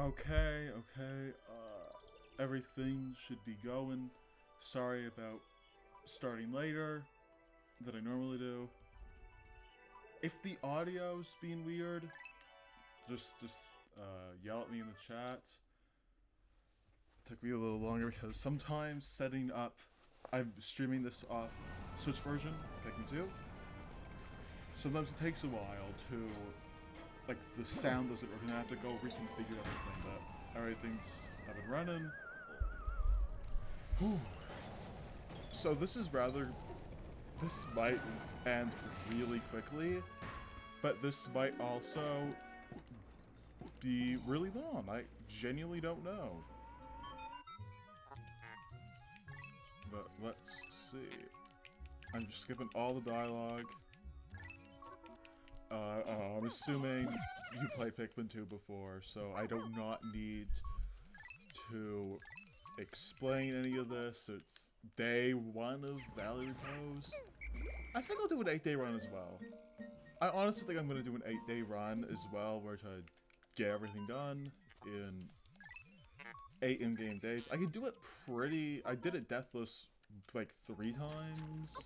Okay, everything should be going. Sorry about starting later than I normally do. If the audio's being weird, just yell at me in the chat. It took me a little longer because sometimes setting up, I'm streaming this off Switch version, Pikmin 2. Sometimes it takes a while to, like, the sound doesn't work and I have to go reconfigure everything, but everything's up and running. Whew. So this might end really quickly, but this might also be really long. I genuinely don't know. But let's see. I'm just skipping all the dialogue. I'm assuming you played Pikmin 2 before, so I do not need to explain any of this. It's day 1 of Valley Repose. I think I'll do an 8-day run as well. I honestly think I'm going to do an 8-day run as well, where to get everything done in 8 in-game days. I can do it I did it deathless like 3 times.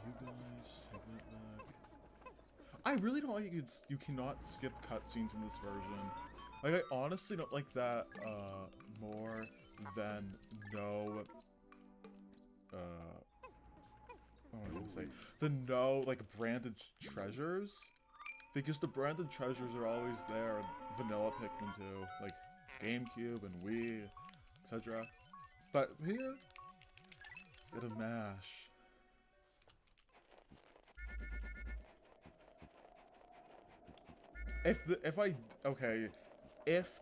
You guys, take that back. I really don't like you cannot skip cutscenes in this version. Like, I honestly don't like that, more than no, what am I gonna say? The no, like, branded treasures. Because the branded treasures are always there in vanilla Pikmin 2, like GameCube and Wii, etc. But here, gotta mash. If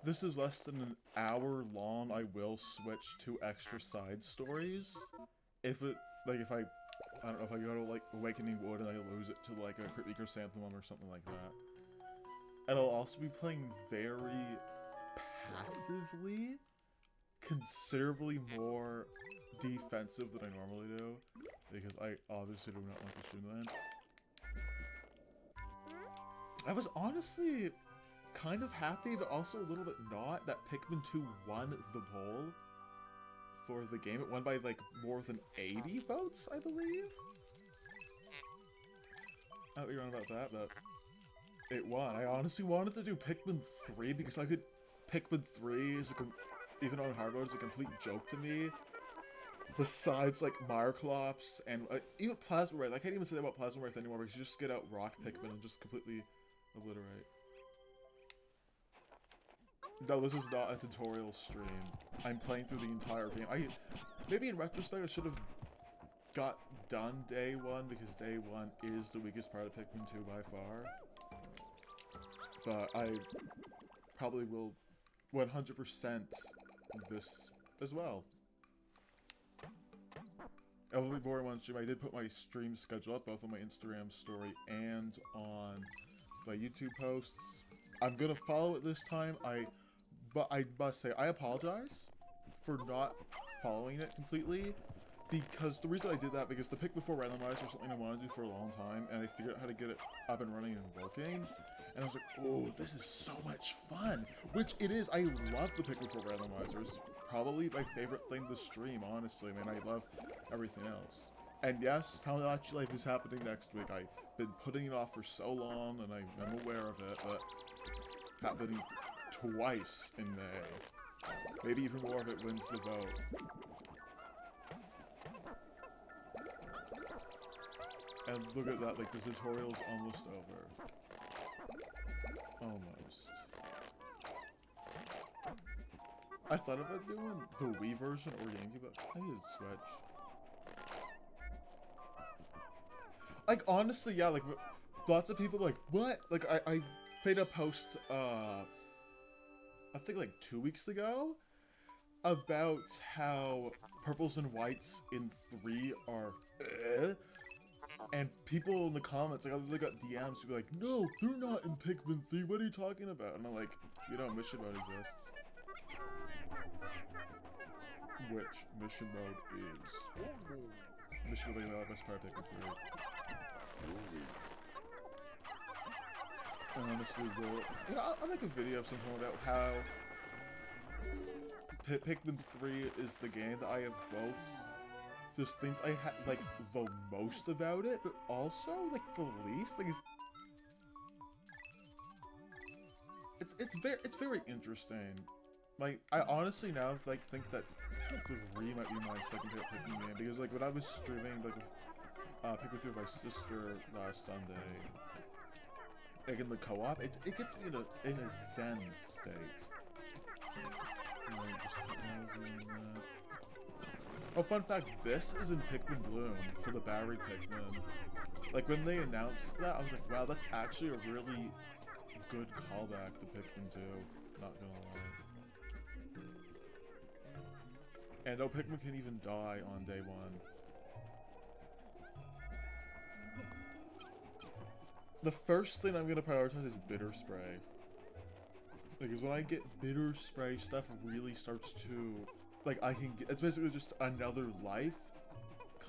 this is less than an hour long, I will switch to extra side stories. I don't know if I go to, like, Awakening Wood and I lose it to, like, a Crypt Chrysanthemum or something like that. And I'll also be playing very passively, considerably more defensive than I normally do, because I obviously do not want to stream that. I was honestly kind of happy, but also a little bit not, that Pikmin 2 won the poll for the game. It won by, like, more than 80 votes, I believe? I don't be wrong about that, but it won. I honestly wanted to do Pikmin 3 because Pikmin 3 is, even on hard mode, is a complete joke to me. Besides, like, Myrclops and even Plasma Wraith. I can't even say that about Plasma Wraith anymore because you just get out Rock Pikmin and just completely obliterate. No, this is not a tutorial stream. I'm playing through the entire game. Maybe in retrospect I should have got done day 1, because day 1 is the weakest part of Pikmin 2 by far. But I probably will 100% this as well. It will be boring one stream. I did put my stream schedule up, both on my Instagram story and on my YouTube posts. I'm gonna follow it this time. But I must say, I apologize for not following it completely, because the reason I did that, because the Pick Before Randomizer was something I wanted to do for a long time, and I figured out how to get it up and running and working, and I was like, oh, this is so much fun! Which it is. I love the Pick Before Randomizer. It's probably my favorite thing to stream, honestly. I mean, I love everything else. And yes, Tomodachi Life is happening next week. I've been putting it off for so long, and I'm aware of it, but happening twice in May. Maybe even more if it wins the vote. And look at that, like, the tutorial's almost over. Almost. I thought about doing the Wii version or GameCube, but I did Switch. Like, honestly, yeah, like, lots of people like, what? Like, I made a post, I think like 2 weeks ago, about how purples and whites in 3 are and people in the comments, like, I literally got DMs to be like, no, they're not in Pikmin 3, what are you talking about? And I'm like, you know, mission mode exists. Which mission mode is? Mission mode being the best part of Pikmin 3. I honestly will. You know, I'll make a video sometime about how Pikmin 3 is the game that I have both. There's things I like the most about it, but also like the least. Like it's very interesting. Like I honestly now like think that 3 might be my second favorite Pikmin game, because like when I was streaming like Pikmin 3 with my sister last Sunday, like in the co-op, it gets me in a zen state. Oh, fun fact, this is in Pikmin Bloom for the battery Pikmin. Like, when they announced that, I was like, wow, that's actually a really good callback to Pikmin 2. Not gonna lie. And no Pikmin can even die on day 1. The first thing I'm gonna prioritize is bitter spray. Because when I get bitter spray, stuff really starts to, like, I can get, it's basically just another life,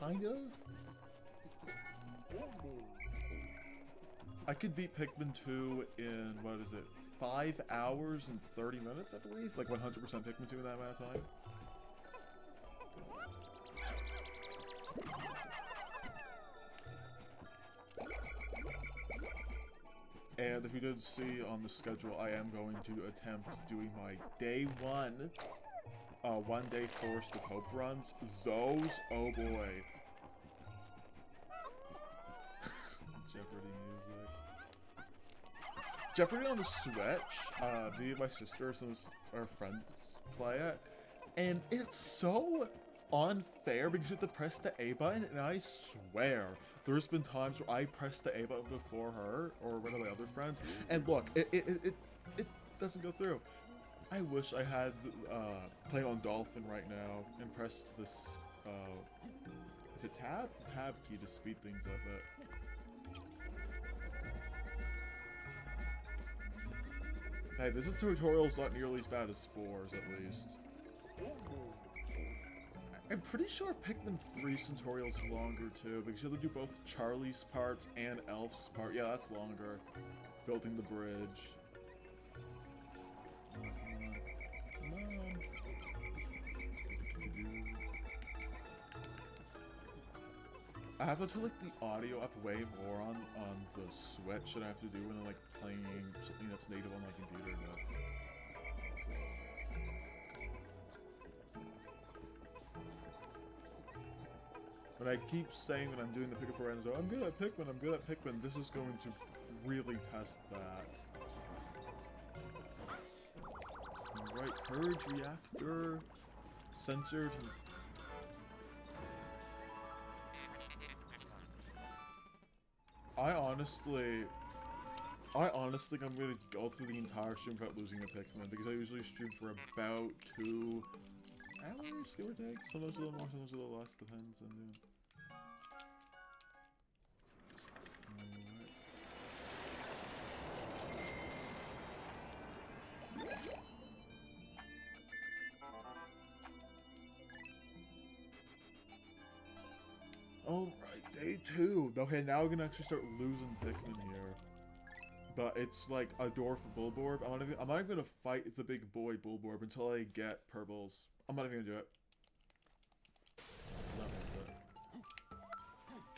kind of. I could beat Pikmin 2 in, what is it, 5 hours and 30 minutes, I believe? Like 100% Pikmin 2 in that amount of time. And if you didn't see on the schedule, I am going to attempt doing my day 1 one-day Forest of Hope runs. Those, oh boy. Jeopardy music. Jeopardy on the Switch, me and my sister and some our friends play it, and it's so unfair because you have to press the A button, and I swear there's been times where I pressed the A button before her or one of my other friends, and look, it doesn't go through. I wish I had playing on Dolphin right now and press this is it tab? Tab key to speed things up a bit. Hey, this tutorial's not nearly as bad as 4's at least. I'm pretty sure Pikmin 3's tutorial's longer too, because you have to do both Charlie's part and Elf's part. Yeah, that's longer. Building the bridge. Come on. I have to turn like the audio up way more on the Switch than I have to do when I'm like playing something that's native on my computer. But I keep saying when I'm doing the Pikmin 4 Enzo, I'm good at Pikmin, I'm good at Pikmin. This is going to really test that. Right, purge reactor, censored. I honestly think I'm gonna go through the entire stream without losing a Pikmin, because I usually stream for about 2 hours, give or take. Sometimes a little more, sometimes a little less, depends on doing. Alright, day 2. Okay, now we're gonna actually start losing Pikmin here. But it's like a dwarf Bulborb. I'm not even gonna fight the big boy Bulborb until I get purples. I'm not even gonna do it. It's not worth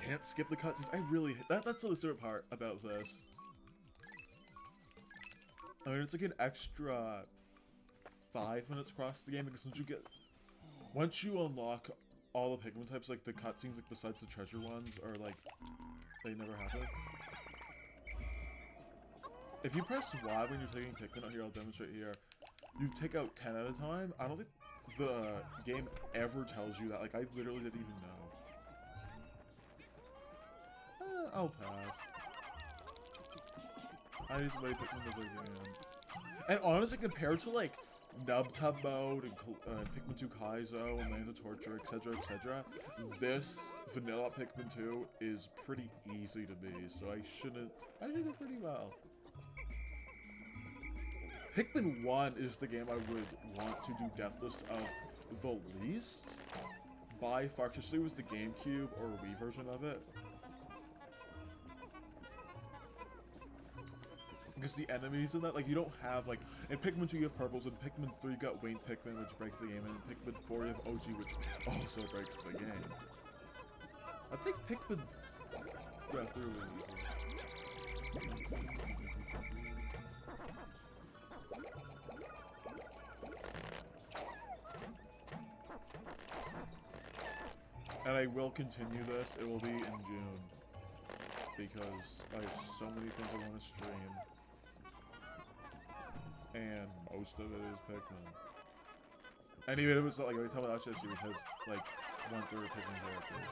it. Can't skip the cutscenes. I really that's the favorite part about this. I mean, it's like an extra 5 minutes across the game, because once you unlock all the Pikmin types, like the cutscenes, like besides the treasure ones, are like they never happen. If you press Y when you're taking Pikmin out here, I'll demonstrate here. You take out 10 at a time. I don't think the game ever tells you that. Like, I literally didn't even know. I'll pass. I need as many Pikmin as I can. And honestly, compared to like Nub-Tub mode and Pikmin 2 Kaizo and Land of Torture, etc., etc., this vanilla Pikmin 2 is pretty easy to beat, so I did pretty well. Pikmin 1 is the game I would want to do Deathless of the least, by far, especially was the GameCube or Wii version of it. Because the enemies in that, like, you don't have, like, in Pikmin 2 you have purples, in Pikmin 3 you got Wayne Pikmin, which break the game, and in Pikmin 4 you have OG, which also breaks the game. I think Pikmin 3 was and I will continue this, it will be in June. Because I have so many things I want to stream. And most of it is Pikmin. And even if it's not like, every time I watch that series has like 1/3 Pikmin characters.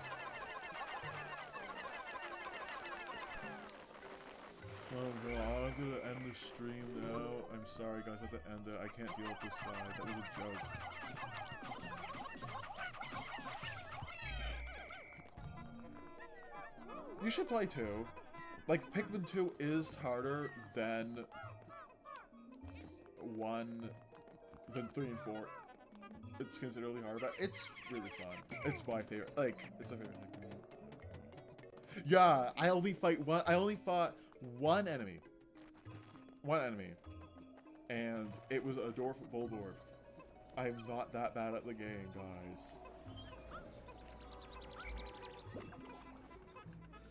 Oh god, I'm gonna end the stream now. I'm sorry guys, I have to end it. I can't deal with this guy. That was a joke. You should play 2. Like, Pikmin 2 is harder than 3 and 4. It's considerably harder, but it's really fun. It's my favorite. Like, it's a favorite Pikmin. Yeah, I only fought one enemy. And it was a dwarf bulldwarf. I'm not that bad at the game, guys.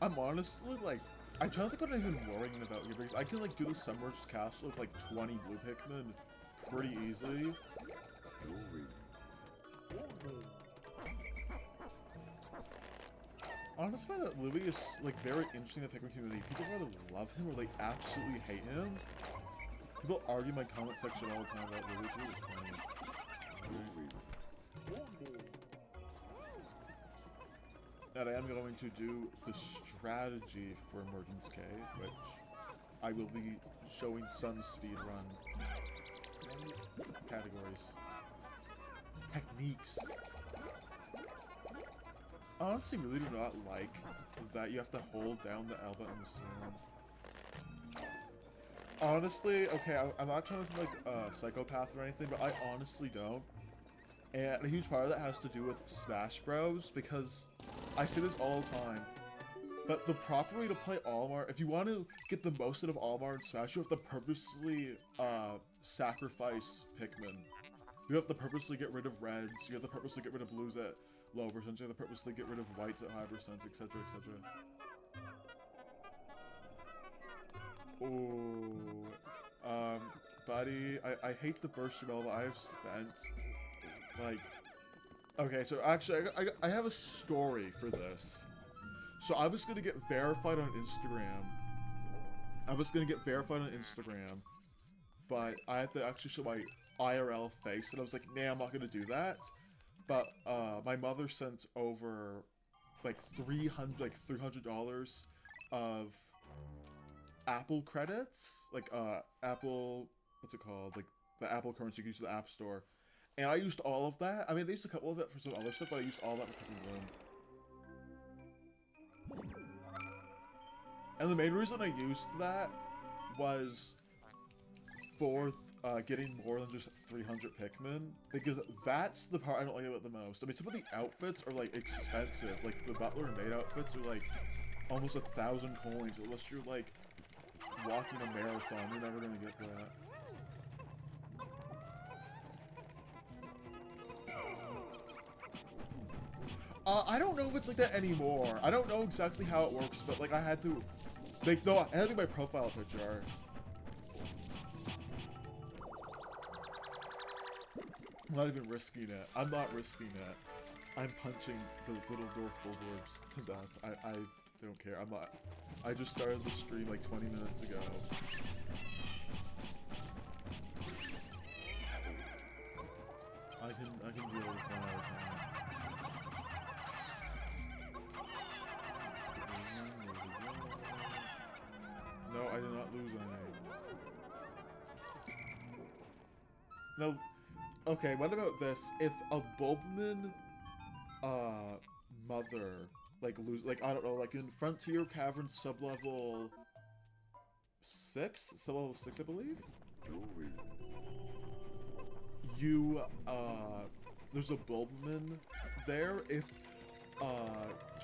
I'm honestly, like, I'm trying to think what I'm even worrying about here, because I can, like, do the Submerged Castle with, like, 20 blue Pikmin pretty easily. Honestly, I find that Louis is, like, very interesting in the Pikmin community. People either love him or they absolutely hate him. People argue in my comment section all the time about Louis. It's really funny. And I am going to do the strategy for Emergence Cave, which I will be showing some speedrun categories. Techniques. I honestly really do not like that you have to hold down the L button and the sword. Honestly, okay, I'm not trying to sound like a psychopath or anything, but I honestly don't. And a huge part of that has to do with Smash Bros, because I say this all the time, but the proper way to play Olimar, if you want to get the most out of Olimar and Smash, you have to purposely sacrifice Pikmin. You have to purposely get rid of reds, you have to purposely get rid of blues at low percentage, you have to purposely get rid of whites at high percent, etc, etc. Oh, buddy, I hate the burst rebel, but I have spent, like, okay, so actually, I have a story for this. So I was gonna get verified on Instagram. But I had to actually show my IRL face, and I was like, nah, I'm not gonna do that. But my mother sent over like $300 of Apple credits, like Apple, what's it called? Like the Apple currency you use in the App Store. And I used all of that. I mean, I used a couple of it for some other stuff, but I used all that for Pikmin Bloom. And the main reason I used that was for getting more than just 300 Pikmin, because that's the part I don't like about the most. I mean, some of the outfits are, like, expensive. Like, the Butler and Maid outfits are, like, almost 1,000 coins. Unless you're, like, walking a marathon, you're never gonna get that. I don't know if it's like that anymore. I don't know exactly how it works, but like I had to make I had to do my profile picture. I'm not even risking it. I'm not risking it. I'm punching the little dwarf bulldwarps to death. I don't care. I'm not. I just started the stream like 20 minutes ago. I can deal with one at a time. No, I did not lose any. No. Okay, what about this? If a Bulbman, mother, like, I don't know, like, in Frontier Cavern sublevel 6? Sublevel 6, I believe? You, there's a Bulbman there. If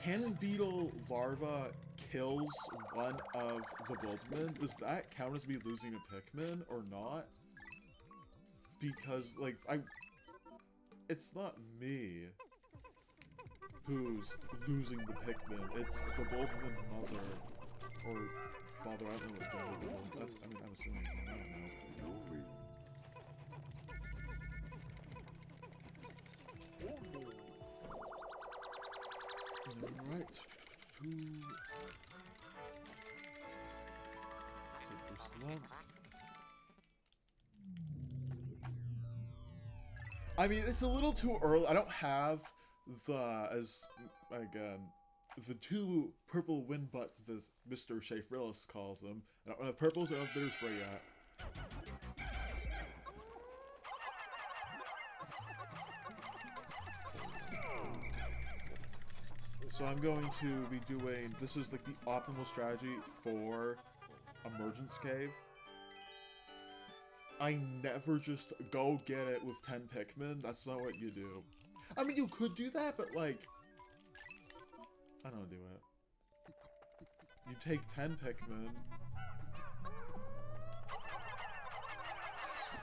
Cannon beetle larva kills one of the Bulbmin, does that count as me losing a Pikmin or not? Because, like, it's not me who's losing the Pikmin, it's the Bulbmin mother, or father, I don't know what gender they are. I mean, I'm assuming, I don't know. Alright. Citrus lump. I mean, it's a little too early. I don't have the, the two purple wind buttons, as Mr. Shafrillis calls them. I don't have purples, I don't have bitter spray yet. So I'm going to be doing, this is like the optimal strategy for Emergence Cave. I never just go get it with 10 Pikmin, that's not what you do. I mean, you could do that, but like, I don't do it. You take 10 Pikmin.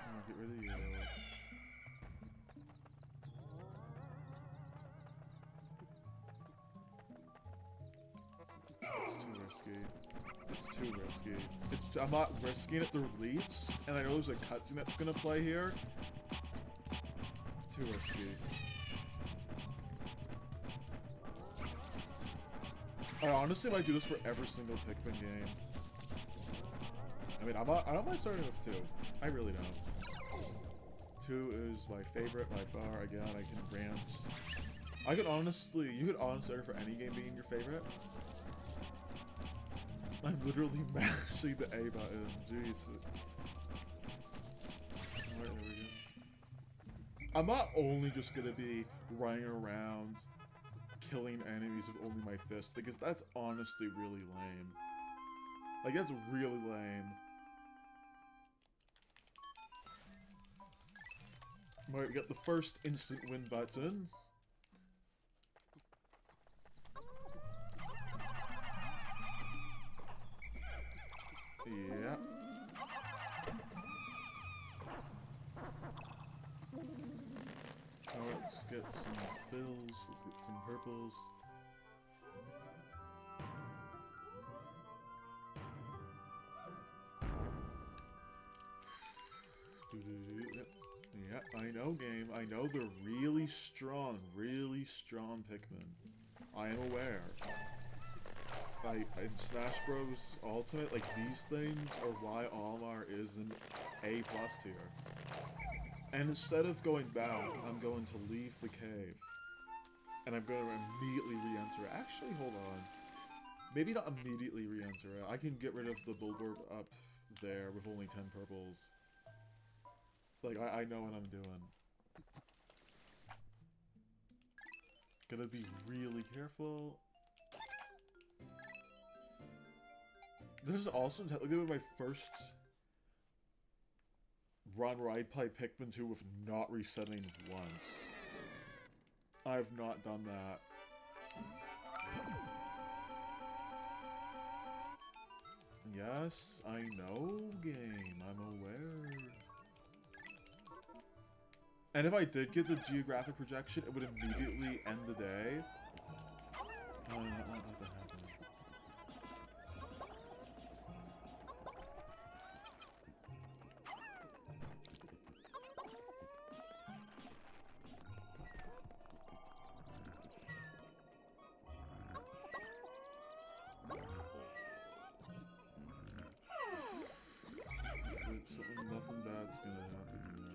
Oh, get rid of you. It's too risky. It's too risky. I'm not risking it through leaves, and I know there's a cutscene that's gonna play here. Too risky. I honestly might do this for every single Pikmin game. I mean, I don't mind starting with 2. I really don't. 2 is my favorite by far. Again, I can rant. You could honestly start for any game being your favorite. I'm literally mashing the A button. Jeez. Alright, there we go. I'm not only just gonna be running around killing enemies with only my fist, because that's honestly really lame. Like, that's really lame. Alright, we got the first instant win button. Yeah. Alright, let's get some fills, let's get some purples. Yeah, I know, game. I know they're really strong Pikmin. I am aware. In Smash Bros. Ultimate, like, these things are why Olimar is an A+ tier. And instead of going back, I'm going to leave the cave. And I'm going to immediately re-enter it. Actually, hold on. Maybe not immediately re-enter it. I can get rid of the Bulborb up there with only 10 purples. Like, I know what I'm doing. Gotta be really careful. This is also technically my first run where I play Pikmin 2 with not resetting once. I've not done that. Yes, I know, game. I'm aware. And if I did get the geographic projection, it would immediately end the day. I don't want that to happen. Nothing bad's gonna happen here.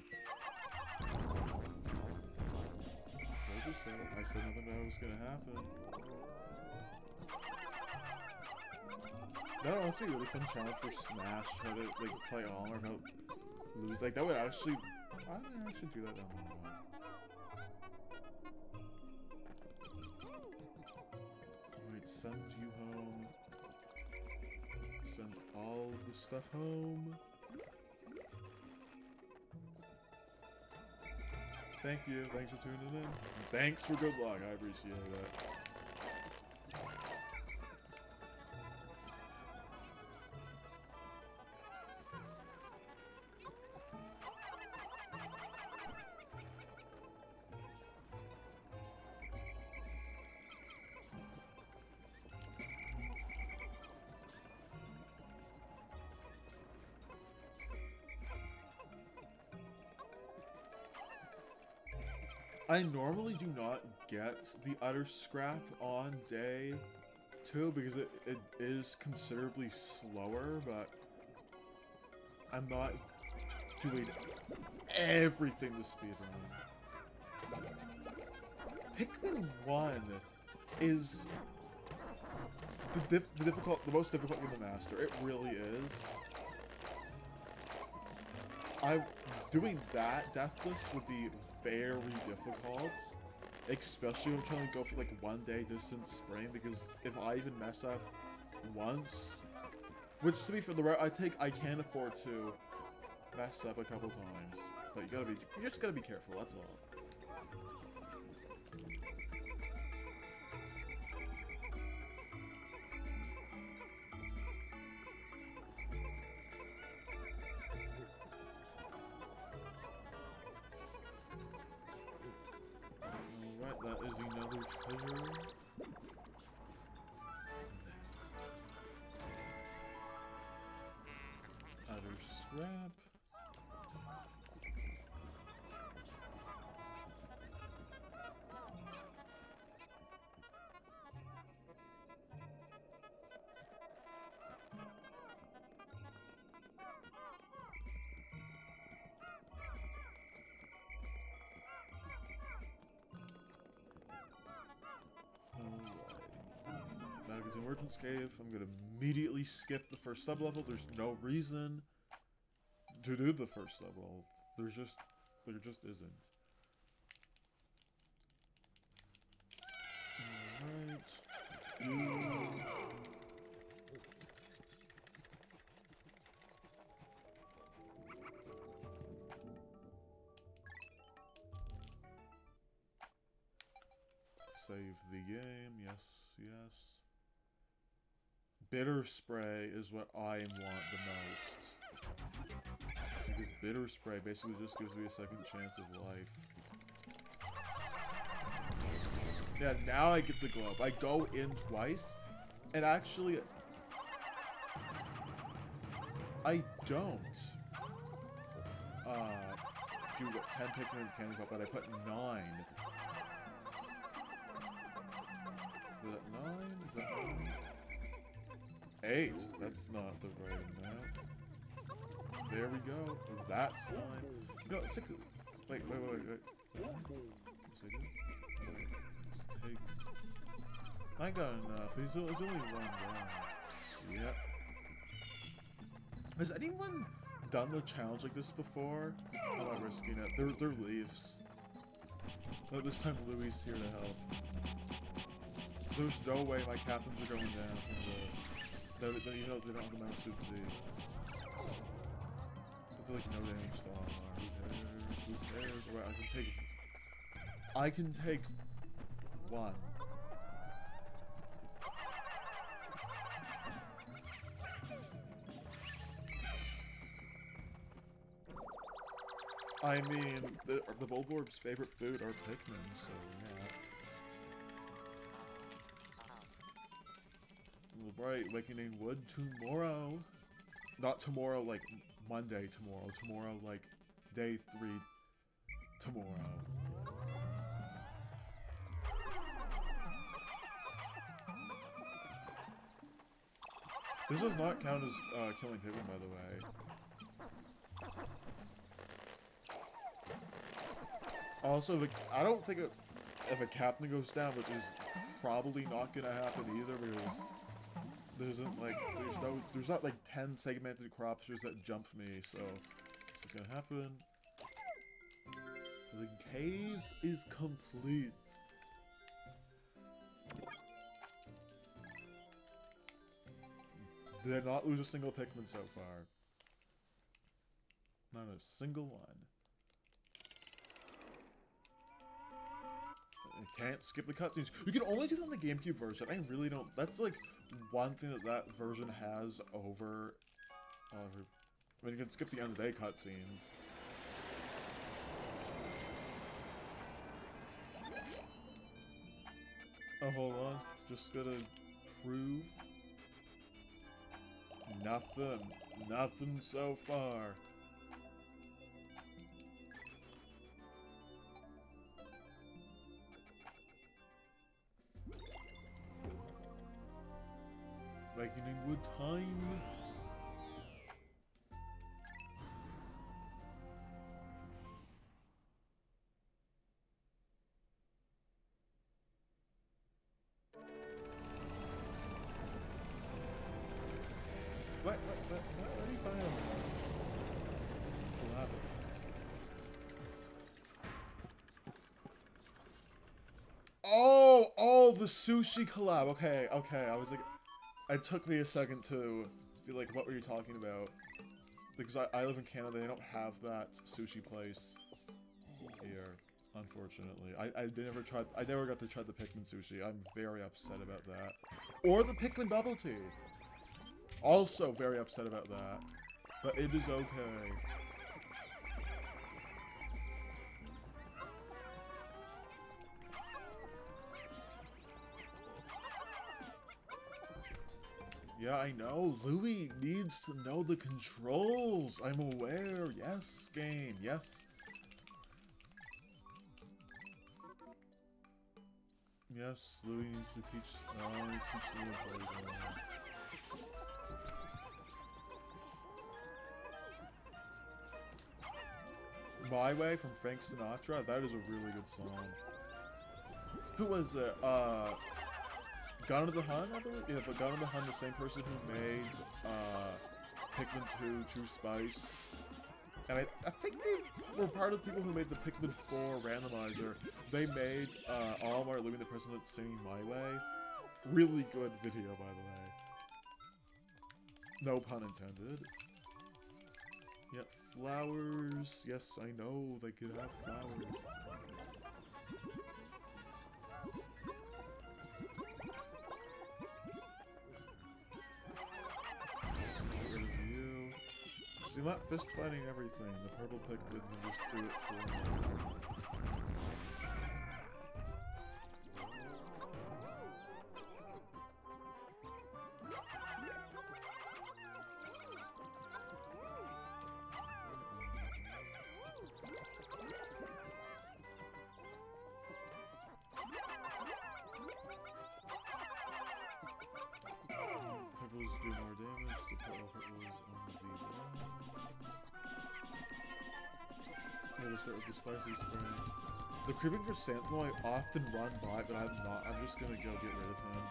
I said nothing bad was gonna happen. That would also be a really fun challenge for Smash, try to like play all or not lose. Like that would actually, I should do that down the line. Alright, send you home. Send all of the stuff home. Thank you. Thanks for tuning in. Thanks for good luck. I appreciate it. I normally do not get the utter scrap on day 2 because it is considerably slower, but I'm not doing everything to speedrun. Pikmin 1 is the most difficult game to master. It really is. Doing that deathless would be very difficult, especially when I'm trying to go for like 1 day distance spraying, because if I even mess up once, which to be fair, I can afford to mess up a couple times, but you just gotta be careful, that's all. That is another treasure. Nice. Other scrap. Merchant's Cave. I'm gonna immediately skip the first sub-level. There's no reason to do the first sub-level. There just isn't. Alright. Save the game. Yes, yes. Bitter spray is what I want the most. Because bitter spray basically just gives me a second chance of life. Yeah, now I get the globe. I go in twice, and actually, I don't do 10 Pikmin in the candy pot, but I put 9. Is that 9? Is that 9? 8. That's not the right amount. There we go. That slime. No, it's like. Wait. Yes, I do. Let's take. I got enough. It's only 1 guy. Yep. Has anyone done the challenge like this before? I'm not risking it. They're leaves. But this time Louis is here to help. There's no way my captains are going down from this. Even though they don't have the mouse suit Z. But they're like no damage to armor. Who cares? Alright, I can take 1. I mean, the Bulborb's favorite food are Pikmin, so yeah. Right, awakening wood tomorrow. Not tomorrow, like Monday tomorrow. Tomorrow, like day 3 tomorrow. This does not count as killing Pikmin, by the way. Also, I don't think if a captain goes down, which is probably not gonna happen either, because there's not like 10 segmented cropsters that jump me, so it's not gonna happen. The cave is complete. Did not lose a single Pikmin so far. Not a single one. You can't skip the cutscenes. You can only do that on the GameCube version. I really don't. That's like one thing that version has over. I mean, you can skip the end of the day cutscenes. Oh, hold on. Just gotta prove. Nothing. Nothing so far. Reckoning with time. What are you talking about? Oh, the sushi collab. Okay, I was like, it took me a second to be like, what were you talking about? Because I live in Canada, they don't have that sushi place here, unfortunately. I never got to try the Pikmin sushi. I'm very upset about that. Or the Pikmin bubble tea. Also very upset about that. But it is okay. Yeah, I know. Louis needs to know the controls. I'm aware. Yes, game. Yes. Yes, Louis needs to teach. Louis employees. My Way from Frank Sinatra. That is a really good song. Who was it? Gone to the Hun, I believe? Yeah, but Gone to the Hun, the same person who made Pikmin 2, True Spice. And I think they were part of the people who made the Pikmin 4 randomizer. They made Olimar Louis the President singing My Way. Really good video, by the way. No pun intended. Yeah, flowers. Yes, I know, they could have flowers. See, I'm not fist fighting everything. The purple Pikmin can just do it for me. Purples do more damage. The purples on the V1. Yeah, we'll start with the spicy spray. The creeping chrysanthemum I often run by, but I'm not. I'm just gonna go get rid of him.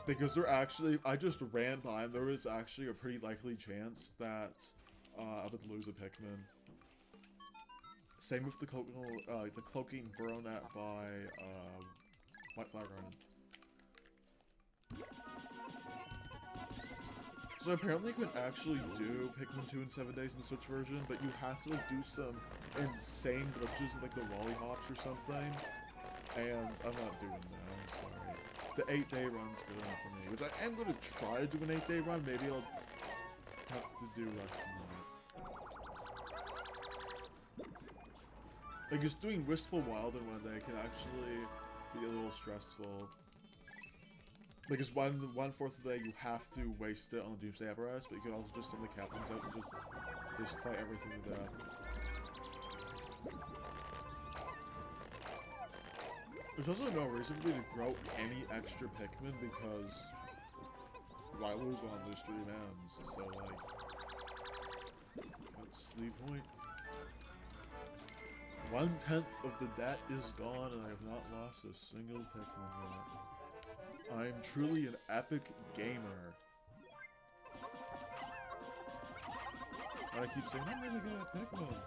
Because they're actually, I just ran by him. There was actually a pretty likely chance that I would lose a Pikmin. Same with the cloaking Baronet by White Flower Garden. So apparently you can actually do Pikmin 2 in 7 days in the Switch version, but you have to like do some insane glitches with like the lollipops or something. And I'm not doing that, I'm sorry. The 8-day run's good enough for me, which I am going to try to do an 8-day run. Maybe I'll have to do less than that. Like just doing Wistful Wild in 1 day can actually be a little stressful. Because 1/4 of the day you have to waste it on the Doomsday apparatus, but you can also just send the captains out and just fist fight everything to death. There's also no reason for me to grow any extra Pikmin because I lose one of the stream ends, so like, what's the point? 1/10 of the debt is gone and I have not lost a single Pikmin yet. I'm truly an epic gamer. And I keep saying, I'm really good at Pikmin.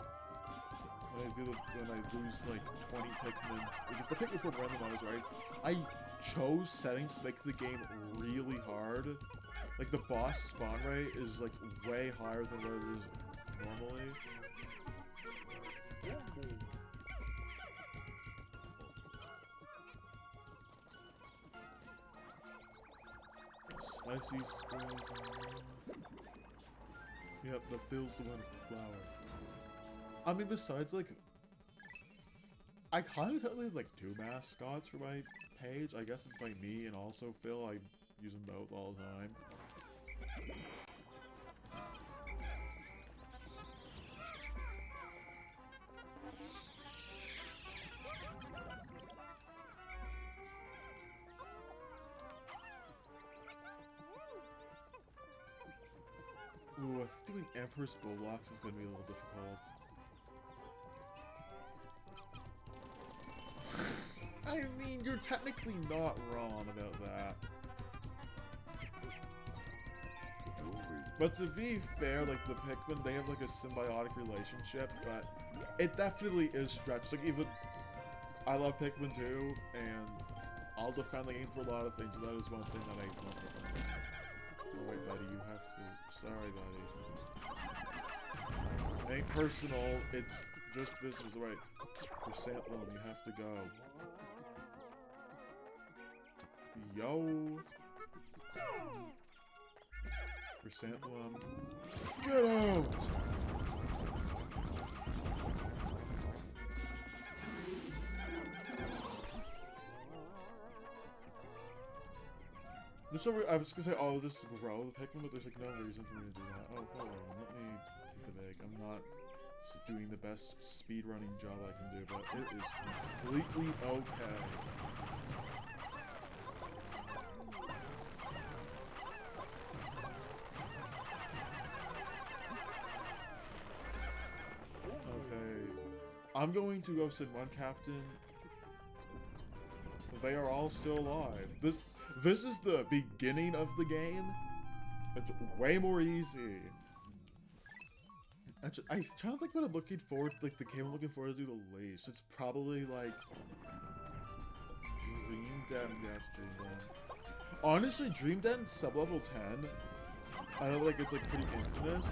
When I lose like 20 Pikmin, because the Pikmin 4 randomized, right? I chose settings to make the game really hard. Like the boss spawn rate is like way higher than what it is normally. spicy sprays. Yep, the fills the one with the flower. I mean, besides, like, I kind of technically have, like, 2 mascots for my page. I guess it's by me and also Phil. I use them both all the time. Ooh, I think doing Empress Bullblocks is going to be a little difficult. I mean, you're technically not wrong about that. But to be fair, like, the Pikmin, they have, like, a symbiotic relationship, but it definitely is stretched. Like, even, I love Pikmin too, and I'll defend the game for a lot of things, so that is one thing that I won't defend. Alright, buddy, you have to. Sorry, buddy. It ain't personal, it's just business. Alright, Chrysanthemum, you have to go. Yo! Chrysanthemum, get out! There's no I was gonna say, oh, I'll just grow the Pikmin, but there's like no reason for me to do that. Oh, hold on, let me take the bag. I'm not doing the best speedrunning job I can do, but it is completely okay. Okay, I'm going to go send one captain. They are all still alive. This is the beginning of the game. It's way more easy. I'm trying to think what I'm looking forward, like the game I'm looking forward to do the least. It's probably like Dream Den. Yes, Dream Den. Honestly, Dream Den sub-level 10. I know, like, it's like pretty infamous,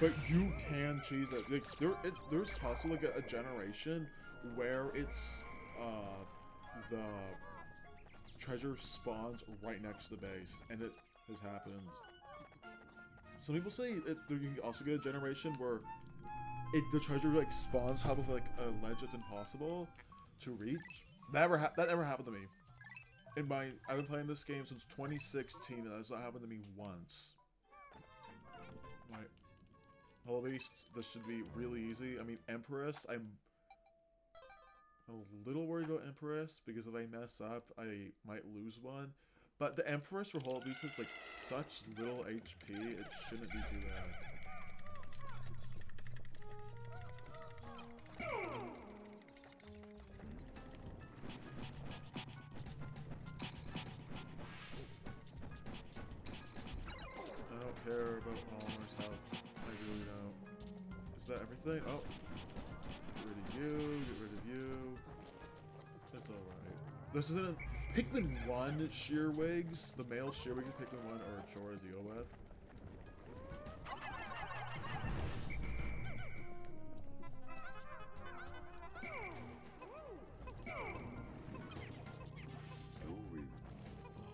but you can cheese it. Like there's possibly like a generation where it's the treasure spawns right next to the base, and it has happened. Some people say you can also get a generation where the treasure like spawns top of like a ledge that's impossible to reach. That never happened to me. I've been playing this game since 2016, and that's not happened to me once. Right. Hello Beasts, this should be really easy. I mean, Empress, I'm a little worried about Empress, because if I mess up, I might lose one. But the Empress for Whole Beast has like such little HP, it shouldn't be too bad. I don't care about Palmer's health. I really don't. Is that everything? Oh. Get rid of you, get rid of you. It's alright. This isn't a Pikmin 1 Shearwigs. The male Shearwigs in Pikmin 1 are a chore to deal with.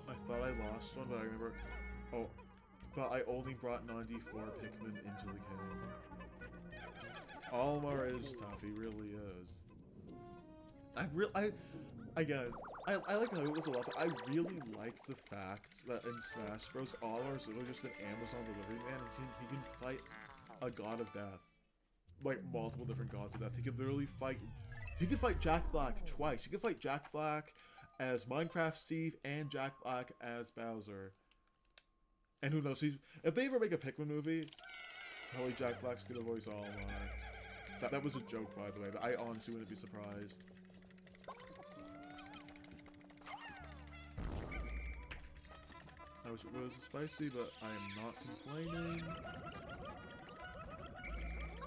I thought I lost one, but I remember. Oh, but I only brought 94 Pikmin into the game. Almar is tough, he really is. Again, I like how it was a lot, but I really like the fact that in Smash Bros, Almar is literally just an Amazon delivery man. He can fight a god of death. Like, multiple different gods of death. He can literally fight. He can fight Jack Black twice. He can fight Jack Black as Minecraft Steve and Jack Black as Bowser. And who knows, if they ever make a Pikmin movie, probably Jack Black's gonna voice Almar. That was a joke, by the way, but I honestly wouldn't be surprised. That was spicy, but I am not complaining.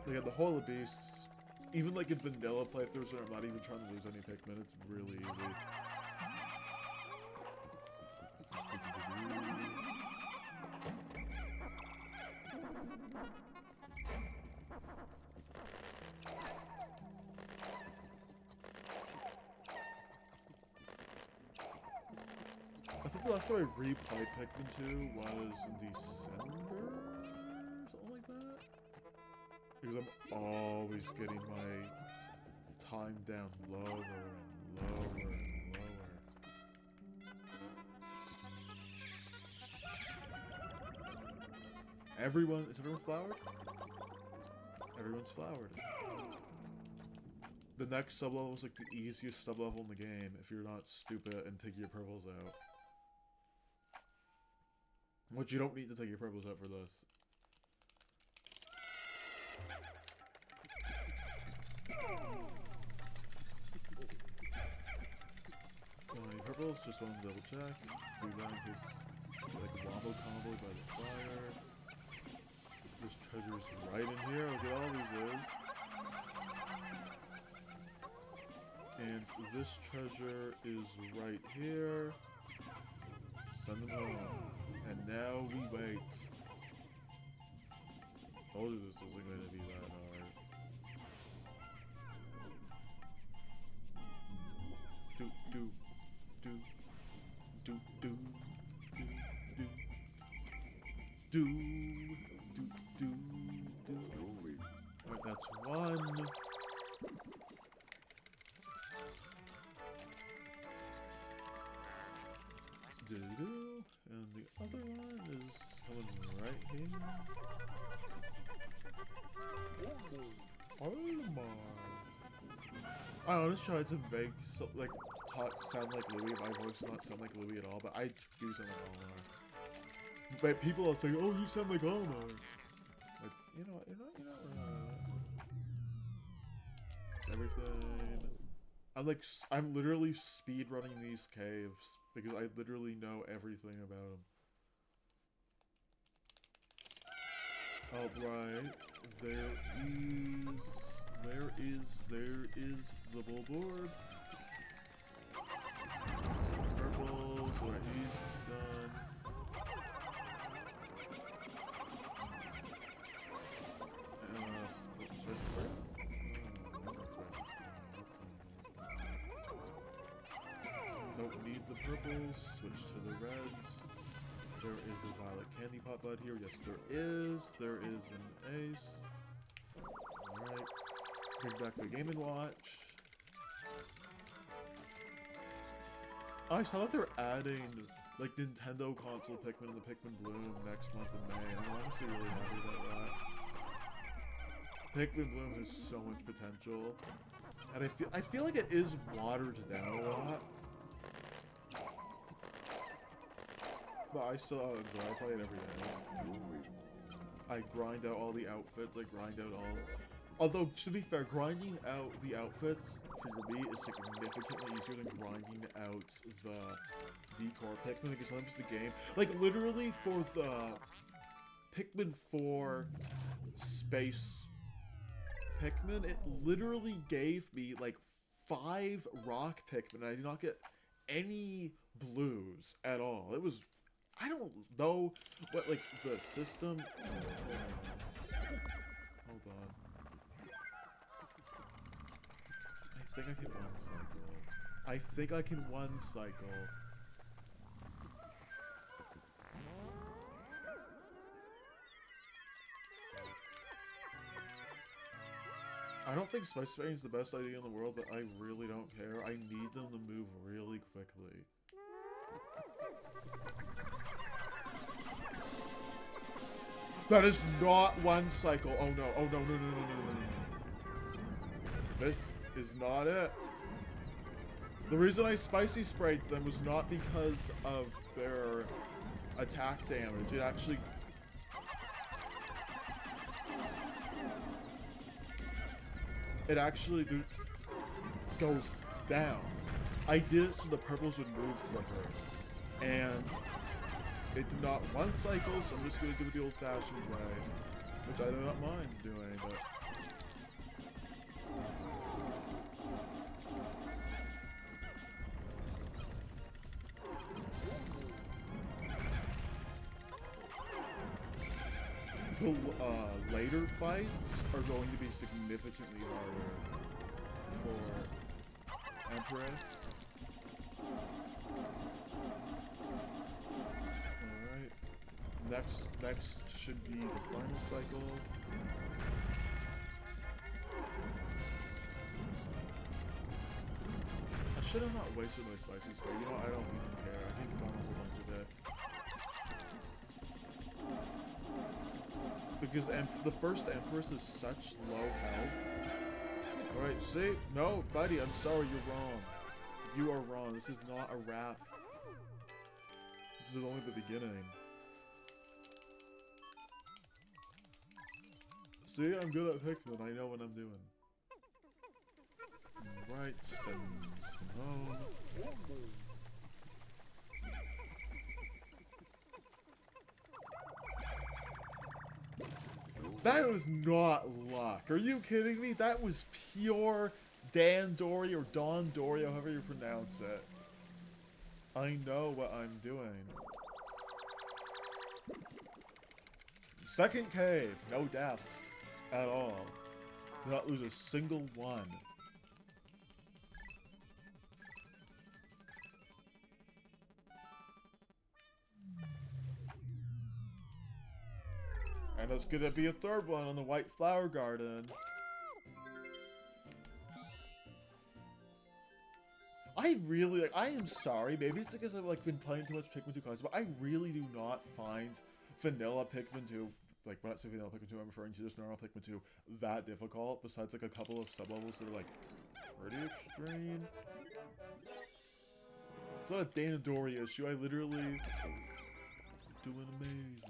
They have the Whole of Beasts. Even like in vanilla playthroughs where I'm not even trying to lose any Pikmin, it's really easy. think the last time I replayed Pikmin 2 was in December? Something like that? Because I'm always getting my time down lower and lower and lower. Is everyone flowered? Everyone's flowered. The next sub-level is like the easiest sub-level in the game if you're not stupid and take your purples out. Which you don't need to take your purples out for this. Any purples? Just want to double check. Do that in case like wombo combo by the fire. This treasure's right in here. Look at all these is. And this treasure is right here. Send them home. And now we wait. Told you this wasn't going to be that hard. Do do do do do do do do do. Alright, that's one. And the other one is coming right here. Olimar. I don't know, let's try to make sound like Louis. My voice does not sound like Louis at all, but I do sound like Olimar. But people are saying, "Oh, you sound like Olimar." Like, you know what? Everything. I'm literally speed running these caves because I literally know everything about them. Alright, there is the billboard. Some purples, alright, he's done. Don't need the purples, switch to the reds. There is a violet candy pot bud here. Yes, there is. There is an ace. Alright. Bring back the Game & Watch. Oh, I saw that they're adding, like, Nintendo console Pikmin and the Pikmin Bloom next month in May. I'm honestly really happy about that. Pikmin Bloom has so much potential. And I feel like it is watered down a lot. But I still enjoy it. I play it every day. I grind out all the outfits. I grind out all... Although, to be fair, grinding out the outfits for your Mii is significantly easier than grinding out the decor Pikmin, because sometimes the game... Like, literally, for the Pikmin 4 Space Pikmin, it literally gave me, like, 5 rock Pikmin, and I did not get any blues at all. It was... I don't know what, like, the system... Hold on. I think I can one cycle. I think I can one cycle. I don't think Spice Fang is the best idea in the world, but I really don't care. I need them to move really quickly. That is not one cycle. Oh no, oh no, no, no, no, no, no, no. This is not it. The reason I spicy sprayed them was not because of their attack damage. It actually... It actually goes down. I did it so the purples would move quicker. And... it did not one cycle, so I'm just going to do it the old-fashioned way. Which I do not mind doing, but... The later fights are going to be significantly harder for Empress. next should be the final cycle. I should have not wasted my spicy spray. You know, I don't even care. I can farm a whole bunch of it. Because the first Empress is such low health. Alright, see? No, buddy, I'm sorry, you're wrong. You are wrong. This is not a wrap. This is only the beginning. See, I'm good at Pikmin. I know what I'm doing. Right, send home. That was not luck. Are you kidding me? That was pure Dandori or Don Dory, however you pronounce it. I know what I'm doing. Second cave, no deaths at all. Did not lose a single one. And there's gonna be a third one on the White Flower Garden. I really, I am sorry, maybe it's because I've been playing too much Pikmin 2 content, but I really do not find vanilla Pikmin 2, when I say vanilla Pikmin 2, I'm referring to just normal Pikmin 2, that difficult, besides a couple of sub-levels that are pretty extreme. It's not a Dandori issue, I literally doing amazing.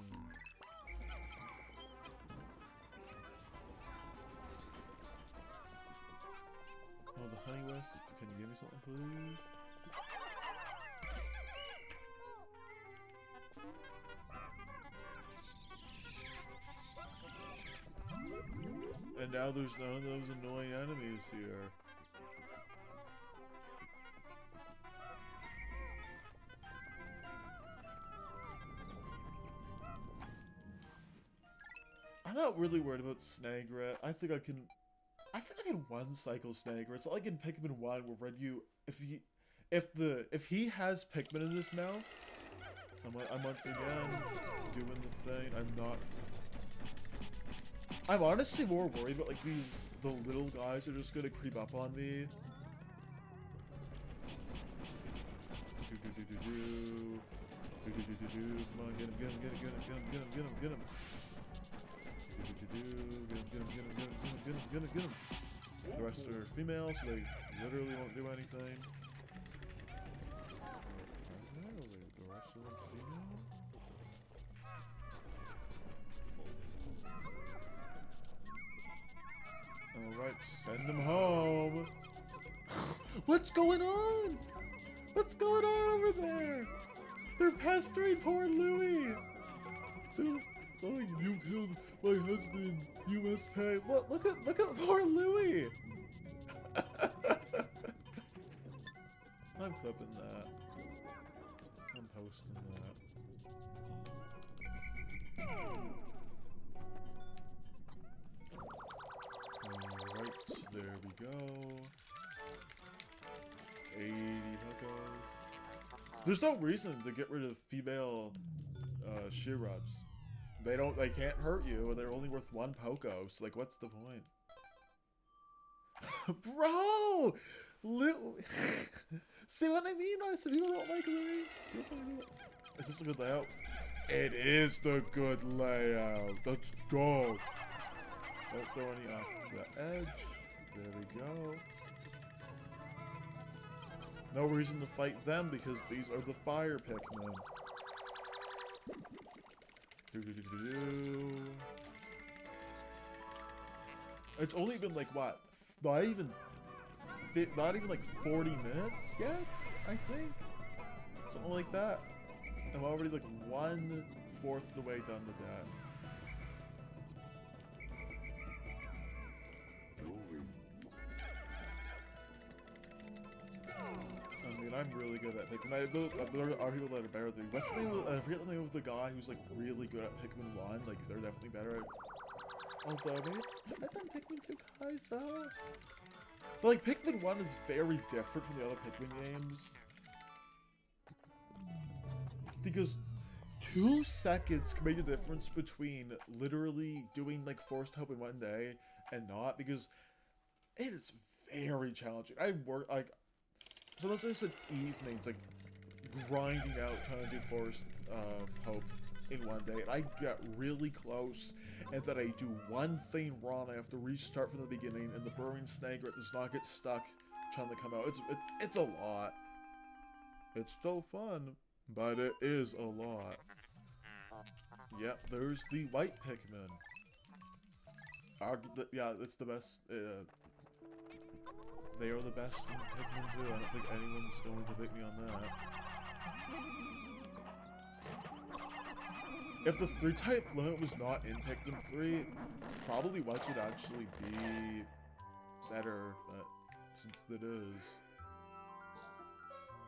Oh, the honey wisp. Can you give me something, please? And now there's none of those annoying enemies here. I'm not really worried about Snagret. I think I can one cycle Snagret. It's not like in Pikmin 1 where when you if he has Pikmin in his mouth, I'm once again doing the thing. I'm honestly more worried about the little guys are just gonna creep up on me. Come on, get him. Get him. The rest are female, so they literally won't do anything. The rest of them female? Alright, send them home! What's going on? What's going on over there? They're pestering poor Louie! Oh, you killed my husband. You must pay. Look at poor Louie. I'm clipping that. I'm posting that. Alright, there we go. 80 hookos. There's no reason to get rid of female Shirubs. They can't hurt you, and they're only worth 1 Poco, so what's the point? Bro! See what I mean? I said people don't like Louie. Is this a good layout? It is the good layout. Let's go. Don't throw any off the edge. There we go. No reason to fight them because these are the fire Pikmin. It's only been what? Not even 40 minutes yet, I think? Something like that. I'm already 1/4 the way done with that. I mean, I'm really good at Pikmin. There are people that are better than me. What's the name of, I forget the name of the guy who's really good at Pikmin 1. They're definitely better at. Although, maybe have they done Pikmin 2 guys though? But Pikmin 1 is very different from the other Pikmin games. Because 2 seconds can make the difference between literally doing like forced hope in one day and not, because it is very challenging. I work like sometimes I spend evenings like grinding out trying to do forced hope in one day, and I get really close, and then I do one thing wrong. I have to restart from the beginning, and the burrowing snake does not get stuck trying to come out. It's a lot. It's still fun, but it is a lot. Yep, there's the white Pikmin. Yeah, it's the best. They are the best in Pikmin 2. I don't think anyone's going to pick me on that. If the 3-type limit was not in Pikmin 3, probably whites would actually be better, but since it is.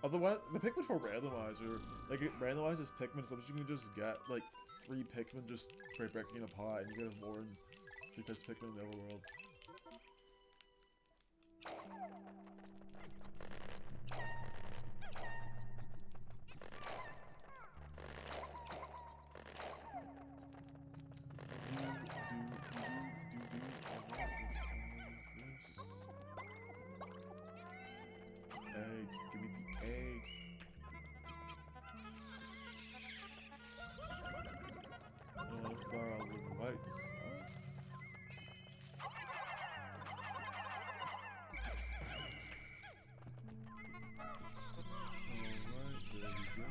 Otherwise, the Pikmin 4 randomizer, like it randomizes Pikmin, so you can just get like 3 Pikmin just by breaking a pot, and you get more than 3 types of Pikmin in the overworld. Egg, give me the egg. I want to flower all the whites. Alright, there we go.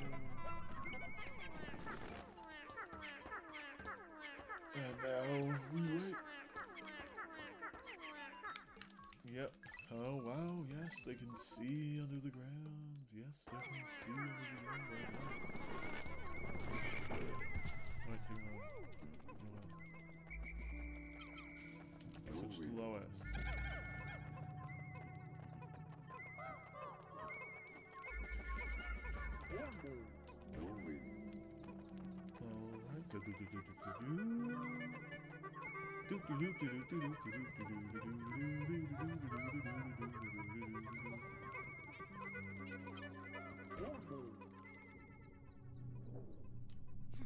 And now we wait. Yep. Oh wow, yes, they can see under the ground. Yes, they can see under the ground right now. Might take on. Switch to low S.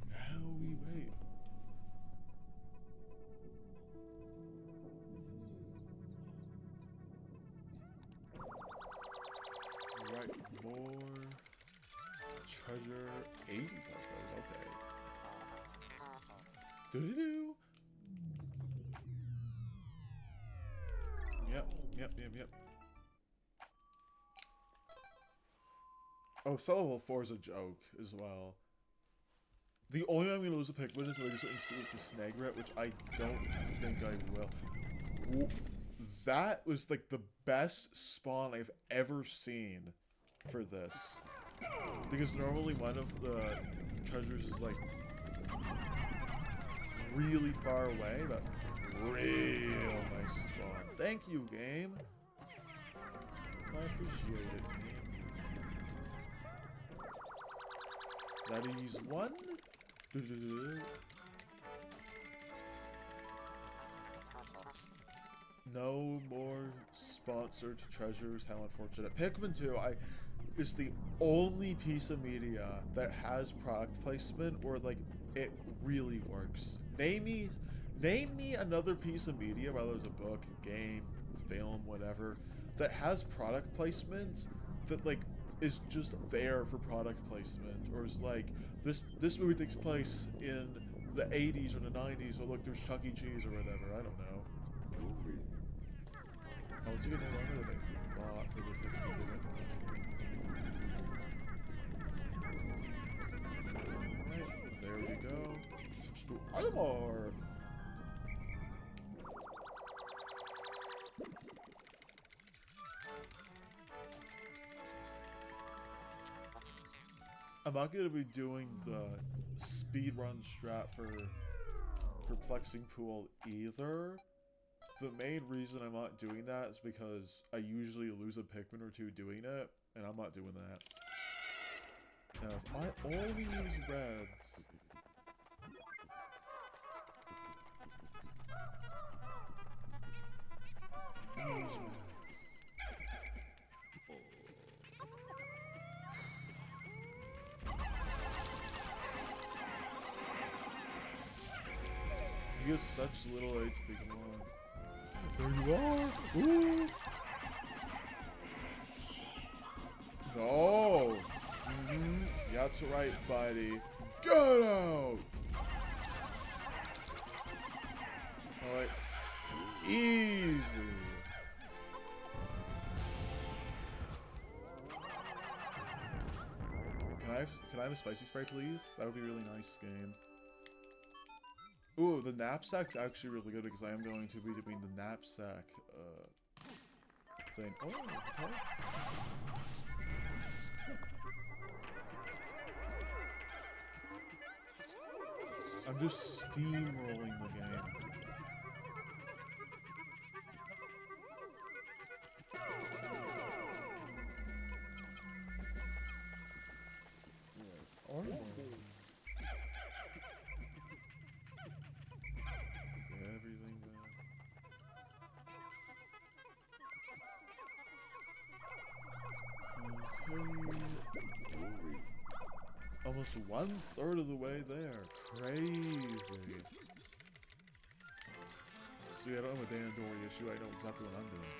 Now we wait. Right, more treasure 80 okay. Do-do-do. Yep. Oh, cell level 4 is a joke as well. The only way I'm gonna lose a Pikmin is if I just instantly with the Snagret, which I don't think I will. Ooh, that was like the best spawn I've ever seen for this. Because normally one of the treasures is like really far away, but real nice spawn. Thank you, game. I appreciate it, game. That is one. No more sponsored treasures. How unfortunate. Pikmin 2 is the only piece of media that has product placement, or like it really works. Name me another piece of media, whether it's a book, game, film, whatever, that has product placement that like is just there for product placement, or is like this movie takes place in the 80s or the 90s, or look, there's Chuck E. Cheese or whatever. I don't know. Oh, it's even longer than I thought for the Pikmin. Alright, there we go. Switch to Armor. I'm not going to be doing the speedrun strat for Perplexing Pool either. The main reason I'm not doing that is because I usually lose a Pikmin or two doing it, and I'm not doing that. Now, if I only use reds... He has such little HP. Come on. There you are. Ooh. No. That's right, buddy. Get out. Alright. Easy. Can I have a spicy spray, please? That would be a really nice game. Ooh, the knapsack's actually really good because I am going to be doing the knapsack thing. Oh, okay. I'm just steamrolling the game. Everything okay. Almost 1/3 of the way there. Crazy. See, I don't have a Dan Dory issue. I know exactly what I'm doing.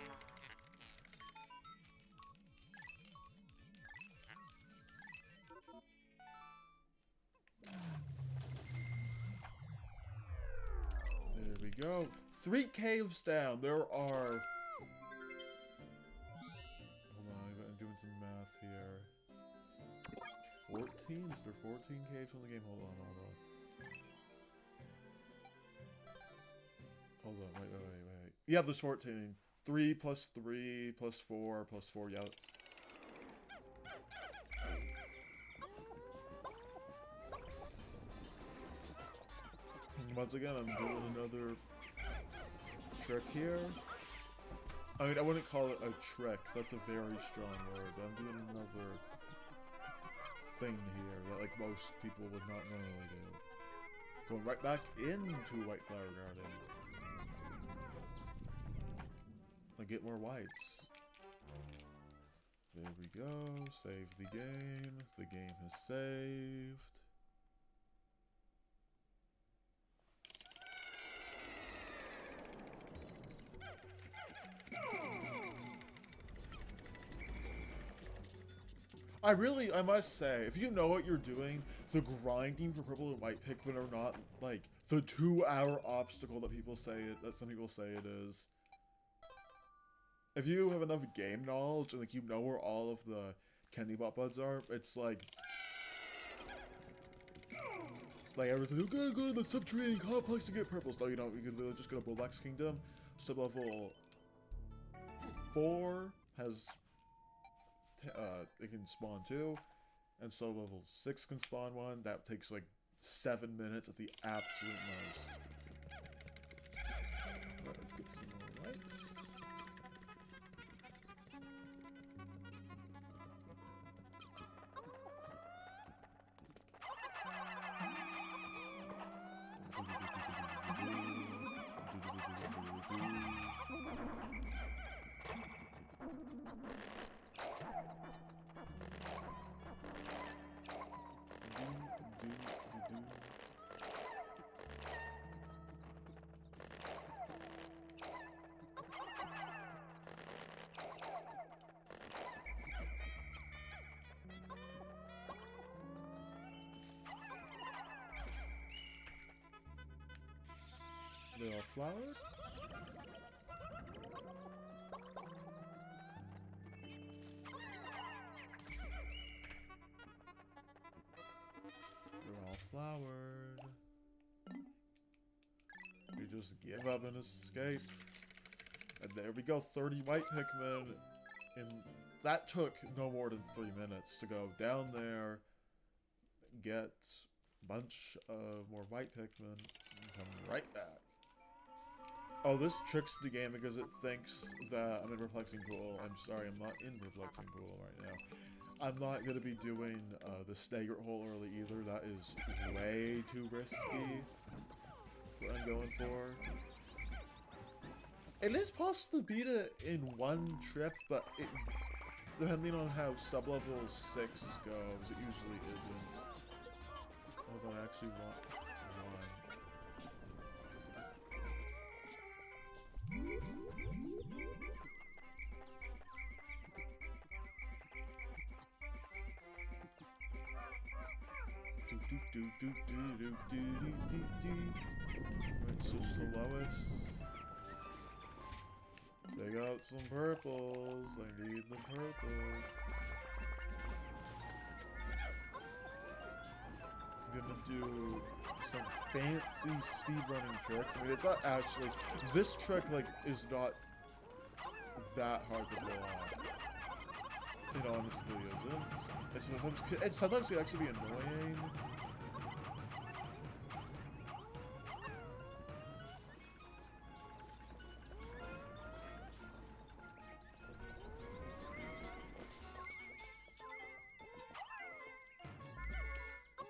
There we go. 3 caves down. There are... Hold on, I'm doing some math here. 14? Is there 14 caves on the game? Hold on. Hold on, wait. Yeah, there's 14. 3 plus 3 plus 4 plus 4, yeah. Once again, I'm doing another trick here. I mean, I wouldn't call it a trick. That's a very strong word. But I'm doing another thing here that, like, most people would not normally do. Going right back into White Flower Garden. I get more whites. There we go. Save the game. The game has saved. I must say, if you know what you're doing, the grinding for purple and white Pikmin are not, like, the 2-hour obstacle that some people say it is. If you have enough game knowledge, and, like, you know where all of the candy bot buds are, it's like... Like, everything, you gotta go to the subterranean complex to get purples. No, you don't. You can literally just go to Bullback's Kingdom. Sub-level 4 has... it can spawn 2, and so level 6 can spawn 1. That takes like 7 minutes at the absolute most. Alright, let's get some more lights. They all flowered? They're all flowered. We just give up and escape. And there we go, 30 white Pikmin. And that took no more than 3 minutes to go down there, get a bunch of more white Pikmin, and come right back. Oh, this tricks the game because it thinks that I'm in Perplexing Pool. I'm sorry, I'm not in Perplexing Pool right now. I'm not going to be doing the Staggert Hole early either. That is way too risky. What I'm going for. It is possible to beat it in one trip, but depending on how sub-level 6 goes, it usually isn't. Although I actually want one. Let's switch to lowest. They got some purples. I need the purples. I'm gonna do some fancy speedrunning tricks. I mean, it's not actually. This trick, like, is not that hard to pull off. It honestly isn't. It sometimes can actually be annoying.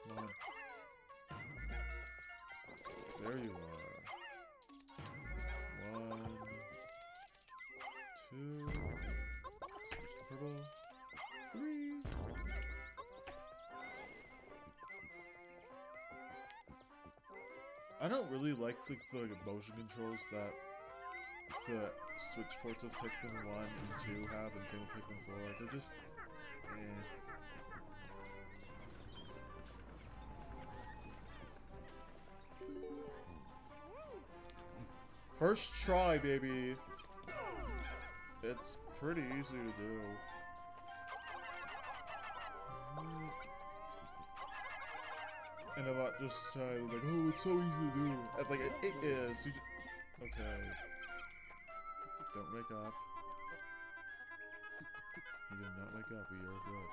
Come on. There you are. 1, 2. Switch to purple. 3. I don't really like the motion controls that the Switch ports of Pikmin 1 and 2 have, and same with Pikmin 4. Like, they're just, First try, baby. It's pretty easy to do. And I'm not just trying like, oh, it's so easy to do. It's like, it is. You just, okay. Don't wake up. You did not wake up, but you're good.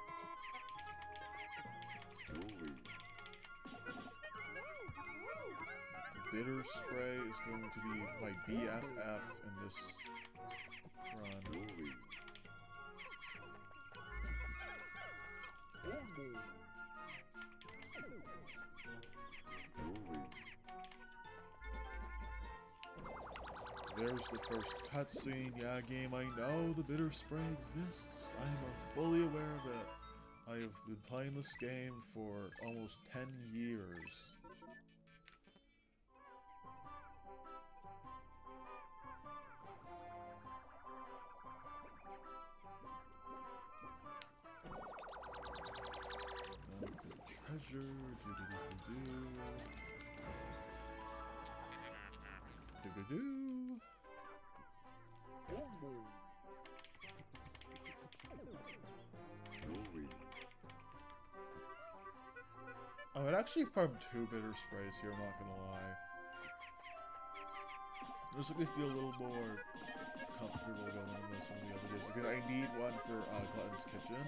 Bitter spray is going to be my BFF in this run. There's the first cutscene. Yeah, game, I know the bitter spray exists. I am fully aware of it. I have been playing this game for almost 10 years. Treasure, I would actually farm 2 bitter sprays here, I'm not gonna lie. This would make me feel a little more comfortable going on this than the other days, because I need one for Glutton's Kitchen.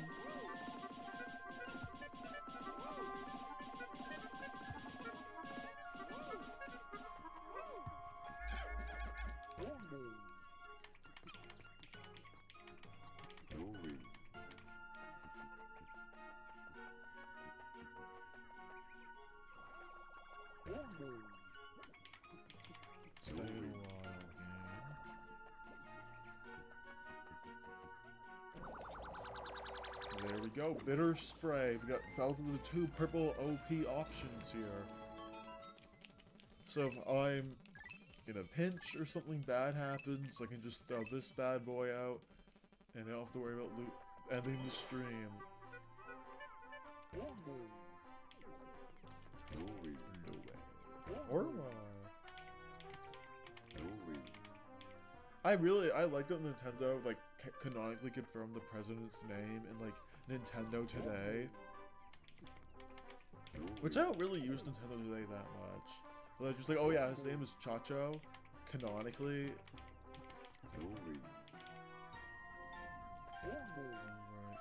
Stay a while, game. There we go, bitter spray. We got both of the 2 purple OP options here. So if I'm in a pinch or something bad happens, I can just throw this bad boy out, and I don't have to worry about ending the stream. No way. Or I like that Nintendo like canonically confirmed the president's name in like Nintendo Today, which I don't really use Nintendo Today that much. But I'm just like, oh yeah, his name is Chacho, canonically. Alright,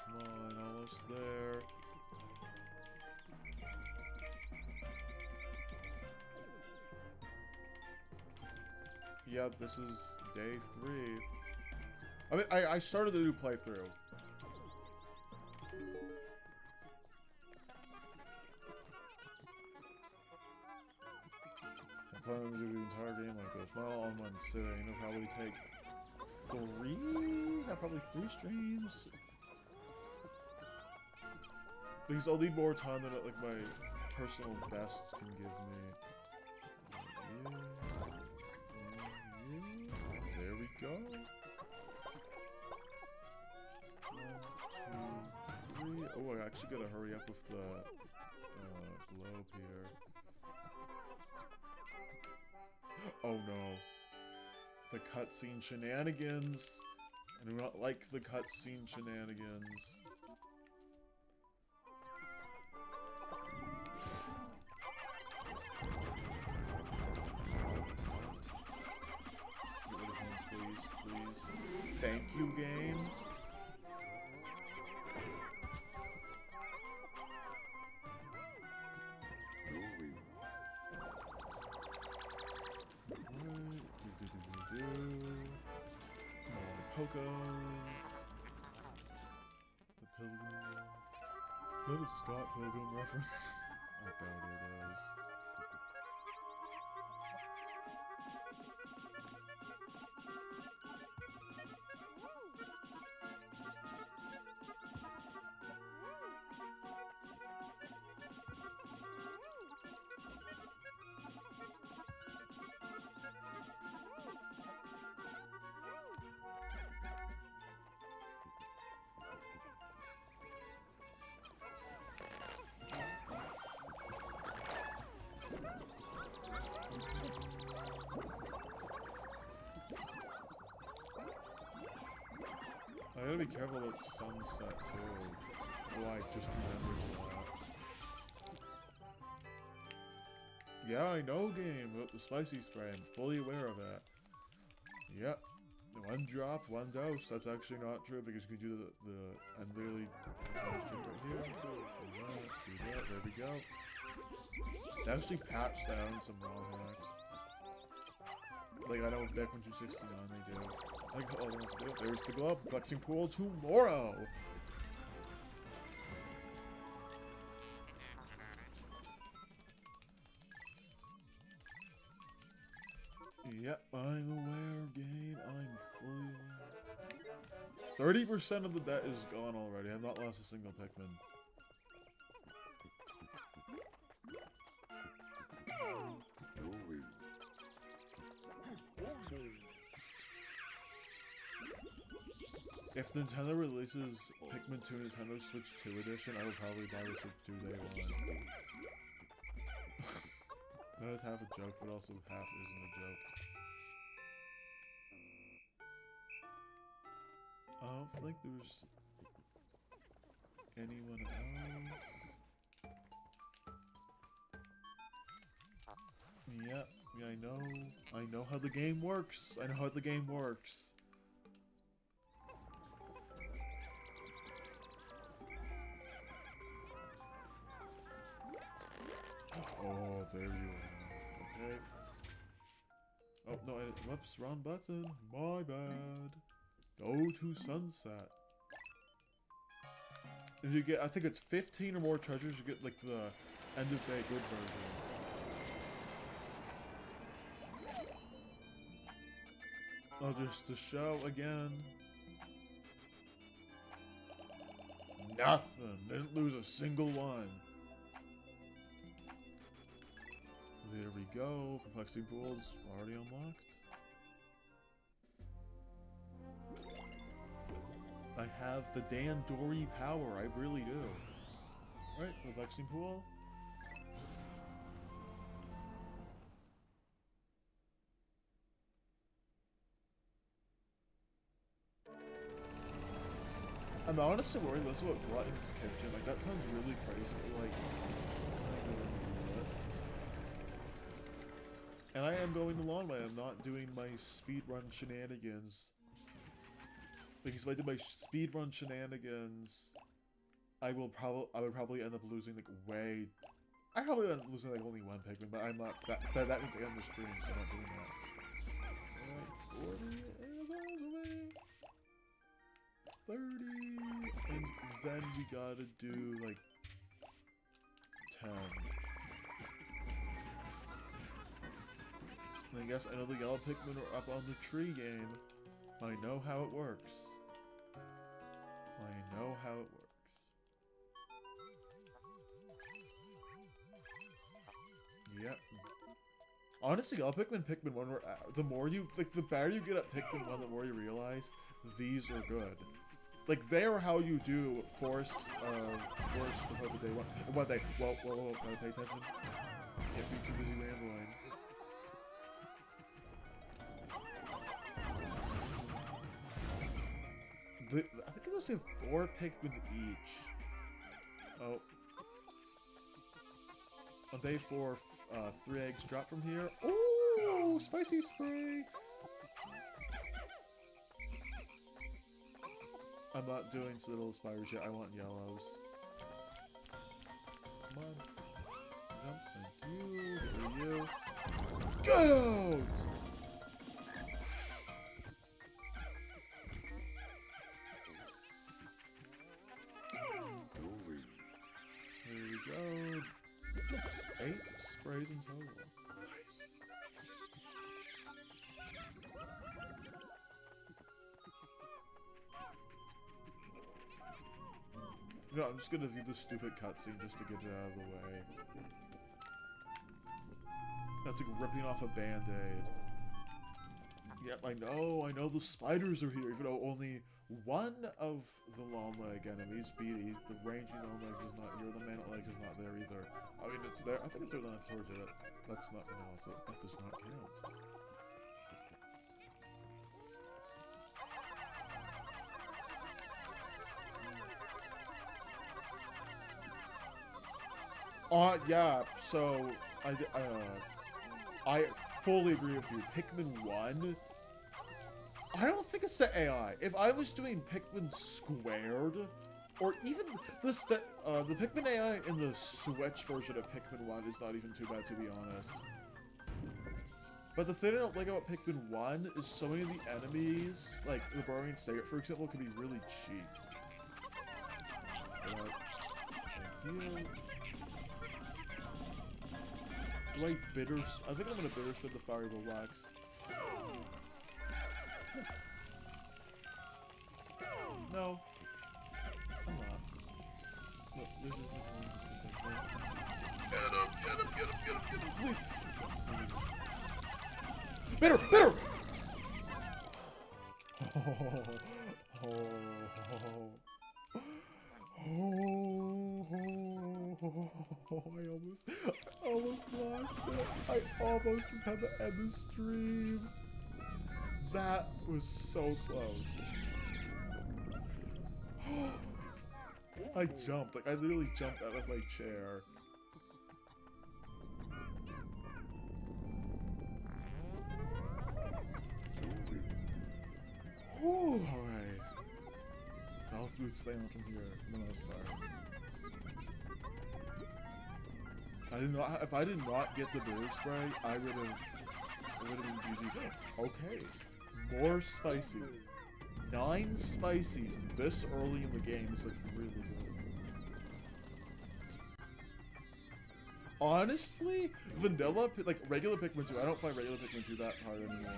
come on, almost there. Yeah, this is day 3. I mean, I started the new playthrough. I'm planning to do the entire game like this. Not all in one sitting. It'll probably take 3? Yeah, probably 3 streams. Because I'll need more time than like my personal best can give me. There we go. 1, 2, 3. Oh, I actually gotta hurry up with the slope here. Oh no. The cutscene shenanigans. I do not like the cutscene shenanigans. Get rid of him, please, please. Thank you, game. Pokos. The Pilgrim. Is that a Scott Pilgrim reference? I doubt it is. I gotta be careful about sunset too. Oh, I just remembered that. Yeah, I know, game. About the spicy spray. I'm fully aware of it. Yep. One drop, one dose. That's actually not true because you can do I'm literally right here. Do that. There we go. They actually patched down some ROM hacks. Like, I know back when 269 they do. Like, all they want to do. There's the glove. Flexing pool tomorrow! Yep, I'm aware, game. I'm fully aware. 30% of the debt is gone already. I've not lost a single Pikmin. If Nintendo releases Pikmin 2 Nintendo Switch 2 edition, I would probably buy the Switch 2 day one. That is half a joke, but also half isn't a joke. I don't think there's anyone else. Yep, yeah, I know how the game works. I know how the game works. Oh, there you are. Okay. Oh, no, whoops, wrong button. My bad. Go to sunset. If you get, I think it's 15 or more treasures, you get, like, the end of day good version. Oh, just to show again. Nothing. Didn't lose a single one. There we go. Perplexing pools already unlocked. I have the Dan Dory power. I really do. Right, perplexing pool. I'm honestly worried less about Glutton's Kitchen. Like, that sounds really crazy, but like, and I am going the long way. I'm not doing my speedrun shenanigans. Because if I did my speedrun shenanigans, I would probably end up losing like way. I probably end up losing like only one Pikmin, but I'm not. That means I end the stream, so I'm not doing that. Alright, 40 away. 30, and then we gotta do like 10. I guess I know the yellow Pikmin are up on the tree game. I know how it works. I know how it works. Yep. Honestly, yellow Pikmin 1 the more you, like, the better you get at Pikmin 1, the more you realize these are good. Like, they are how you do Forest of the Day 1. And what they, whoa, gotta pay attention. Can't be too busy rambling. I think it'll say 4 Pikmin each. Oh. On day 4, 3 eggs drop from here. Ooh, spicy spray! I'm not doing little spiders yet, I want yellows. Come on. Jump, thank you. Here you. Get out! Here we go. 8 sprays in total. Nice. You know, I'm just gonna view this stupid cutscene just to get it out of the way. That's like ripping off a band-aid. Yep, I know the spiders are here, even though only one of the long leg enemies, Beatty, the ranging long leg is not here, the man at legs is not there either. I mean, it's there, I think it's there on towards it. That's not vanilla, so that does not count. Yeah, so, I fully agree with you. Pikmin 1, I don't think it's the AI. If I was doing Pikmin squared, or even the Pikmin AI in the Switch version of Pikmin 1 is not even too bad, to be honest. But the thing I don't like about Pikmin 1 is so many of the enemies, like the Burrowing Saget, for example, can be really cheap. Thank you. Do I bitters? I think I'm gonna bitters with the fiery relax. No, I'm not. Look, there's just get him, please. Bitter, bitter. I almost lost it. I almost just had to end the stream. That was so close. I jumped, like I literally jumped out of my chair. Whew, alright. It's all smooth sailing from here, for the most part. If I did not get the bitter spray, it would have been GG. Okay. More spicy. 9 spices this early in the game is like really good. Honestly, vanilla, like regular Pikmin 2, I don't find regular Pikmin 2 that hard anymore.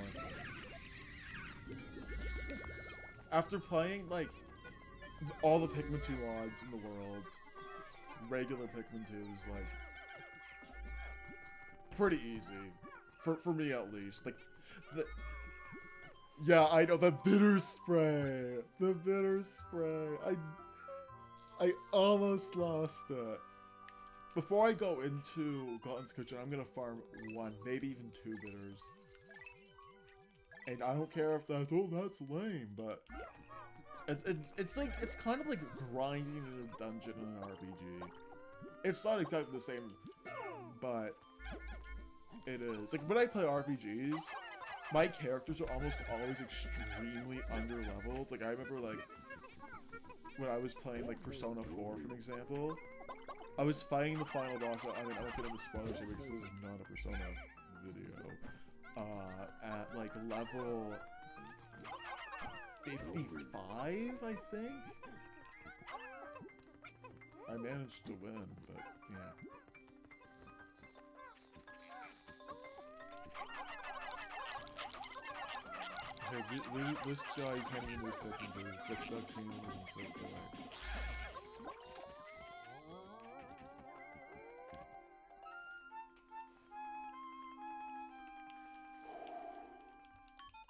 After playing like all the Pikmin 2 mods in the world, regular Pikmin 2 is like pretty easy. For me at least. Like yeah, I know, the bitter spray. The bitter spray. I almost lost it. Before I go into Glutton's Kitchen, I'm gonna farm 1, maybe even 2 bitters. And I don't care if that's lame, but it's like, it's kind of like grinding in a dungeon in an RPG. It's not exactly the same, but it is. Like, when I play RPGs, my characters are almost always extremely under-leveled. Like, I remember, like, when I was playing, like, Persona 4, for example, I was fighting the final boss. I mean, I won't get into spoilers here because this is not a Persona video. At, like, level 55, I think? I managed to win, but, yeah. Okay, this guy can't even move Pikmin to the switchback team and so it's alright.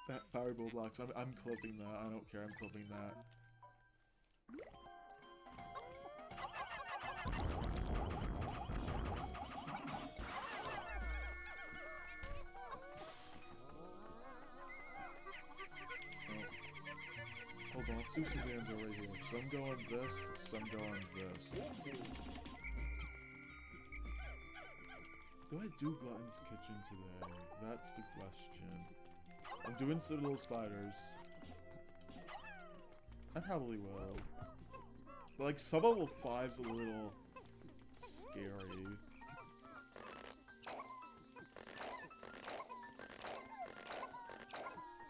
That fireball blocks, I'm clipping that, I don't care, I'm clipping that. some go on this, some go on this. Do I do Glutton's Kitchen today? That's the question. I'm doing some little spiders. I probably will. But like, sub-level 5's a little scary.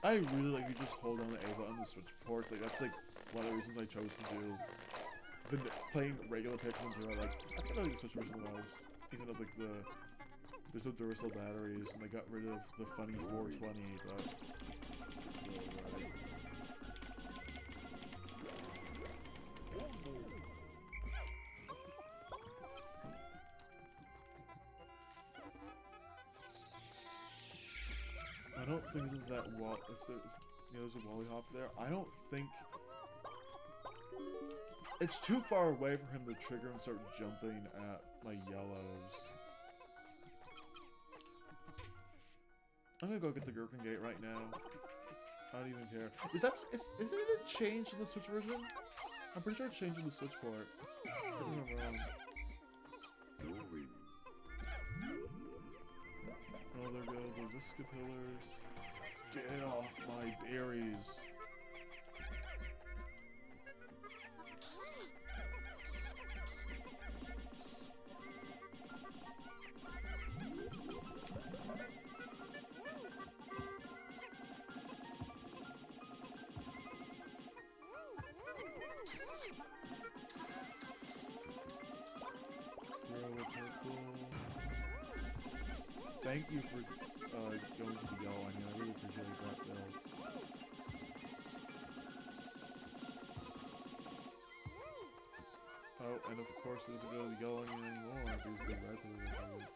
I really like you just hold down the A button to switch ports. Like, that's like one of the reasons I chose to do playing regular Pikmin 2. Like, I feel like the Switch version was, even though like there's no Duracell batteries, and they got rid of the funny 420, but it's alright. I don't think that wall. There's a Wally Hop there. I don't think it's too far away for him to trigger and start jumping at my yellows. I'm gonna go get the Gherkin Gate right now. I don't even care. Isn't it changed in the Switch version? I'm pretty sure it's changed in the Switch port. I think I'm wrong. Oh, there goes the Whiskapillars. Get off my berries. Thank you for going to the yellow onion. I really appreciate that, Phil. Oh, and of course it doesn't go to the yellow onion anymore because the red's are retarded.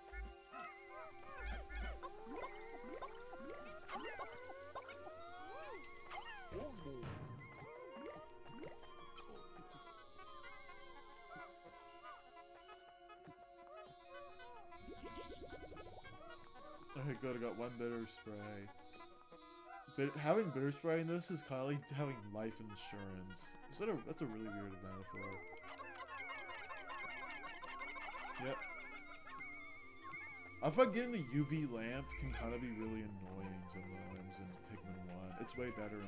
Okay, good, I got one bitter spray. Having bitter spray in this is kind of like having life insurance. That's a really weird metaphor. Yep. I find getting the UV lamp can kind of be really annoying sometimes in Pikmin 1. It's way better in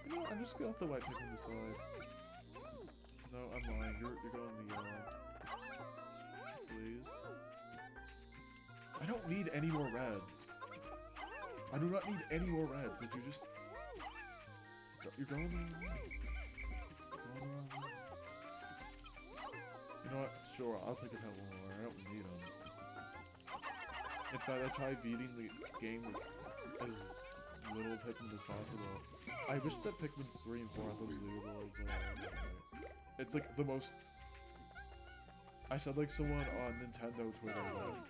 2. You know, I'm just gonna let the white Pikmin decide. No, I'm lying. You're going the yellow. Please. I don't need any more reds. I do not need any more reds. Did you just... You're going the wrong way. You know what? Sure, I'll take a couple more. I don't need them. In fact, I tried beating the game with as little Pikmin as possible. I wish that Pikmin 3 and 4 had those leaderboards. It's like the most... I said like someone on Nintendo Twitter, like...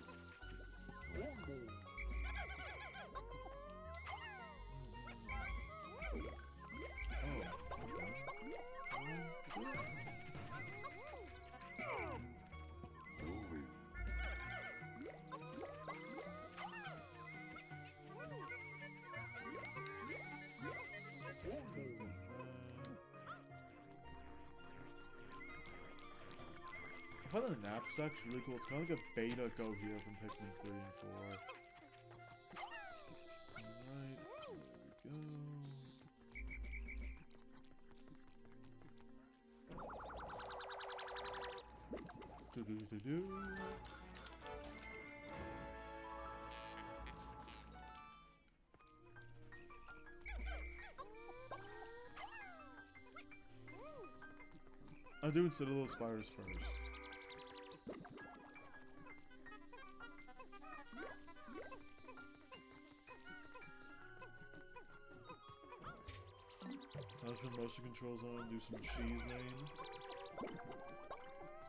I find the knapsack's really cool. It's kind of like a beta go here from Pikmin 3 and 4. Alright, there we go. Do-do-do-do. I'm doing Citadel Spires first. Turn motion controls on, do some cheesing.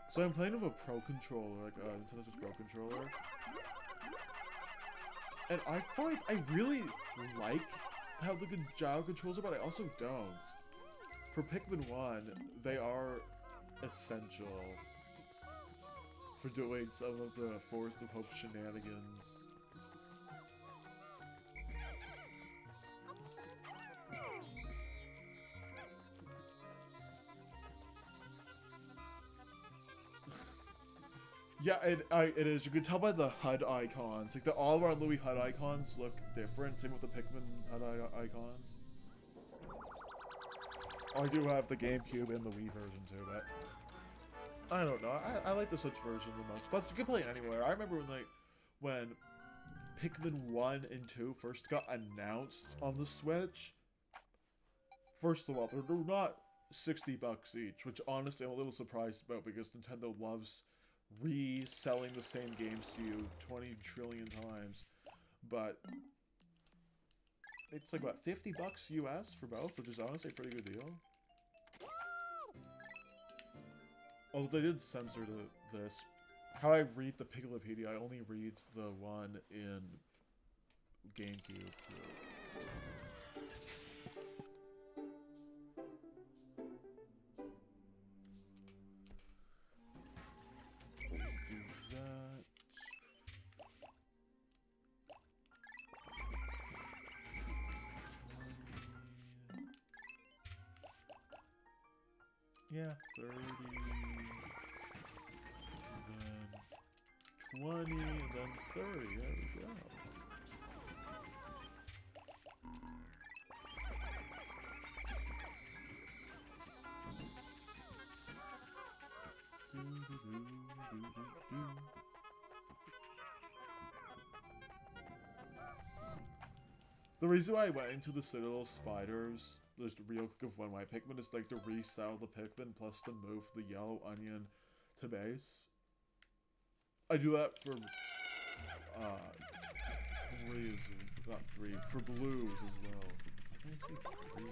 So I'm playing with a Pro controller, like a Nintendo Switch Pro controller. And I find I really like how the gyro controls are, but I also don't. For Pikmin 1, they are essential for doing some of the Forest of Hope shenanigans. Yeah, it is. You can tell by the HUD icons. Like, the all-around Louis HUD icons look different. Same with the Pikmin HUD icons. I do have the GameCube and the Wii version too, but I don't know. I like the Switch version the most. Plus, you can play it anywhere. I remember when Pikmin 1 and 2 first got announced on the Switch. First of all, they're not $60 each, which honestly I'm a little surprised about because Nintendo loves reselling the same games to you 20 trillion times. But it's like, what, $50 US for both, which is honestly a pretty good deal. Although they did censor this. How I read the Pigletpedia, I only reads the one in GameCube too. Do that. Yeah, 30. Then 20, and then 30. There we go. The reason why I went into the Citadel Spiders, there's the real quick of one white Pikmin, is like to resell the Pikmin plus to move the yellow onion to base. I do that for for blues as well. I think I say 3.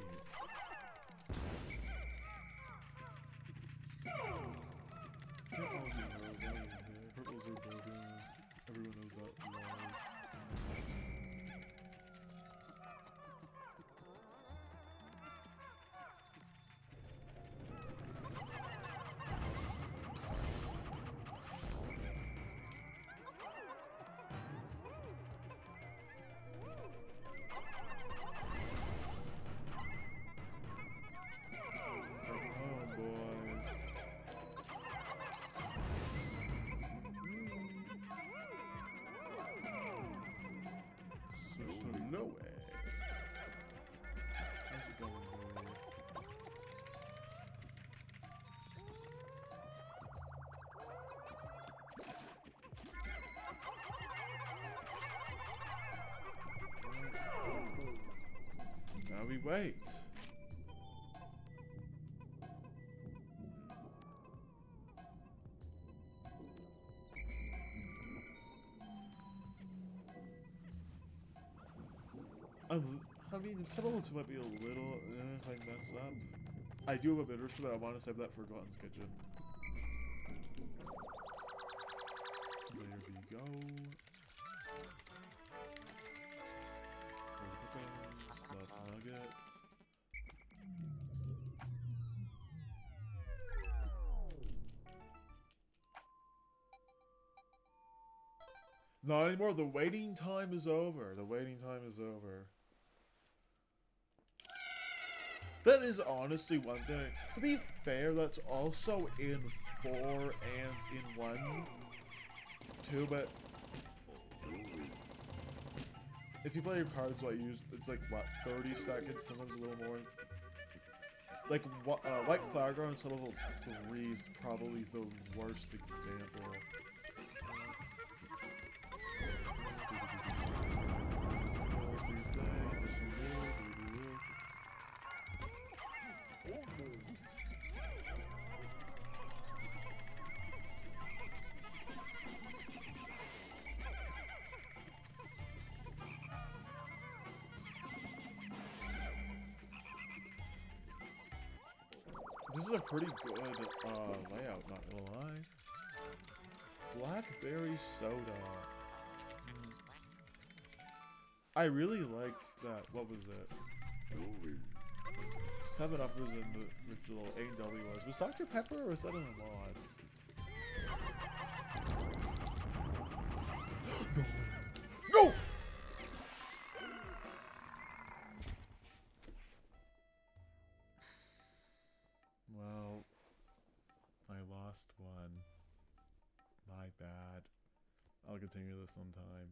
Can't all be those. Purples are broken. Everyone knows that. No way. How's it going, boy? Now we wait. I mean, some of them might be a little, if I mess up. I do have a bitters, but I want to save that for Glutton's Kitchen. There we go. For the pickles, last nugget. Not anymore, the waiting time is over. The waiting time is over. That is honestly one thing. To be fair, that's also in 4 and in 1 too, but if you play your cards like it's like what, 30 seconds, sometimes a little more. Like White Flower on level 3 is probably the worst example. This is a pretty good layout, not gonna lie. Blackberry soda. I really like that. What was it? 7-Up was in the original. A&W was Dr. Pepper or was that in a mod? No! No! Well, I lost one. My bad. I'll continue this sometime.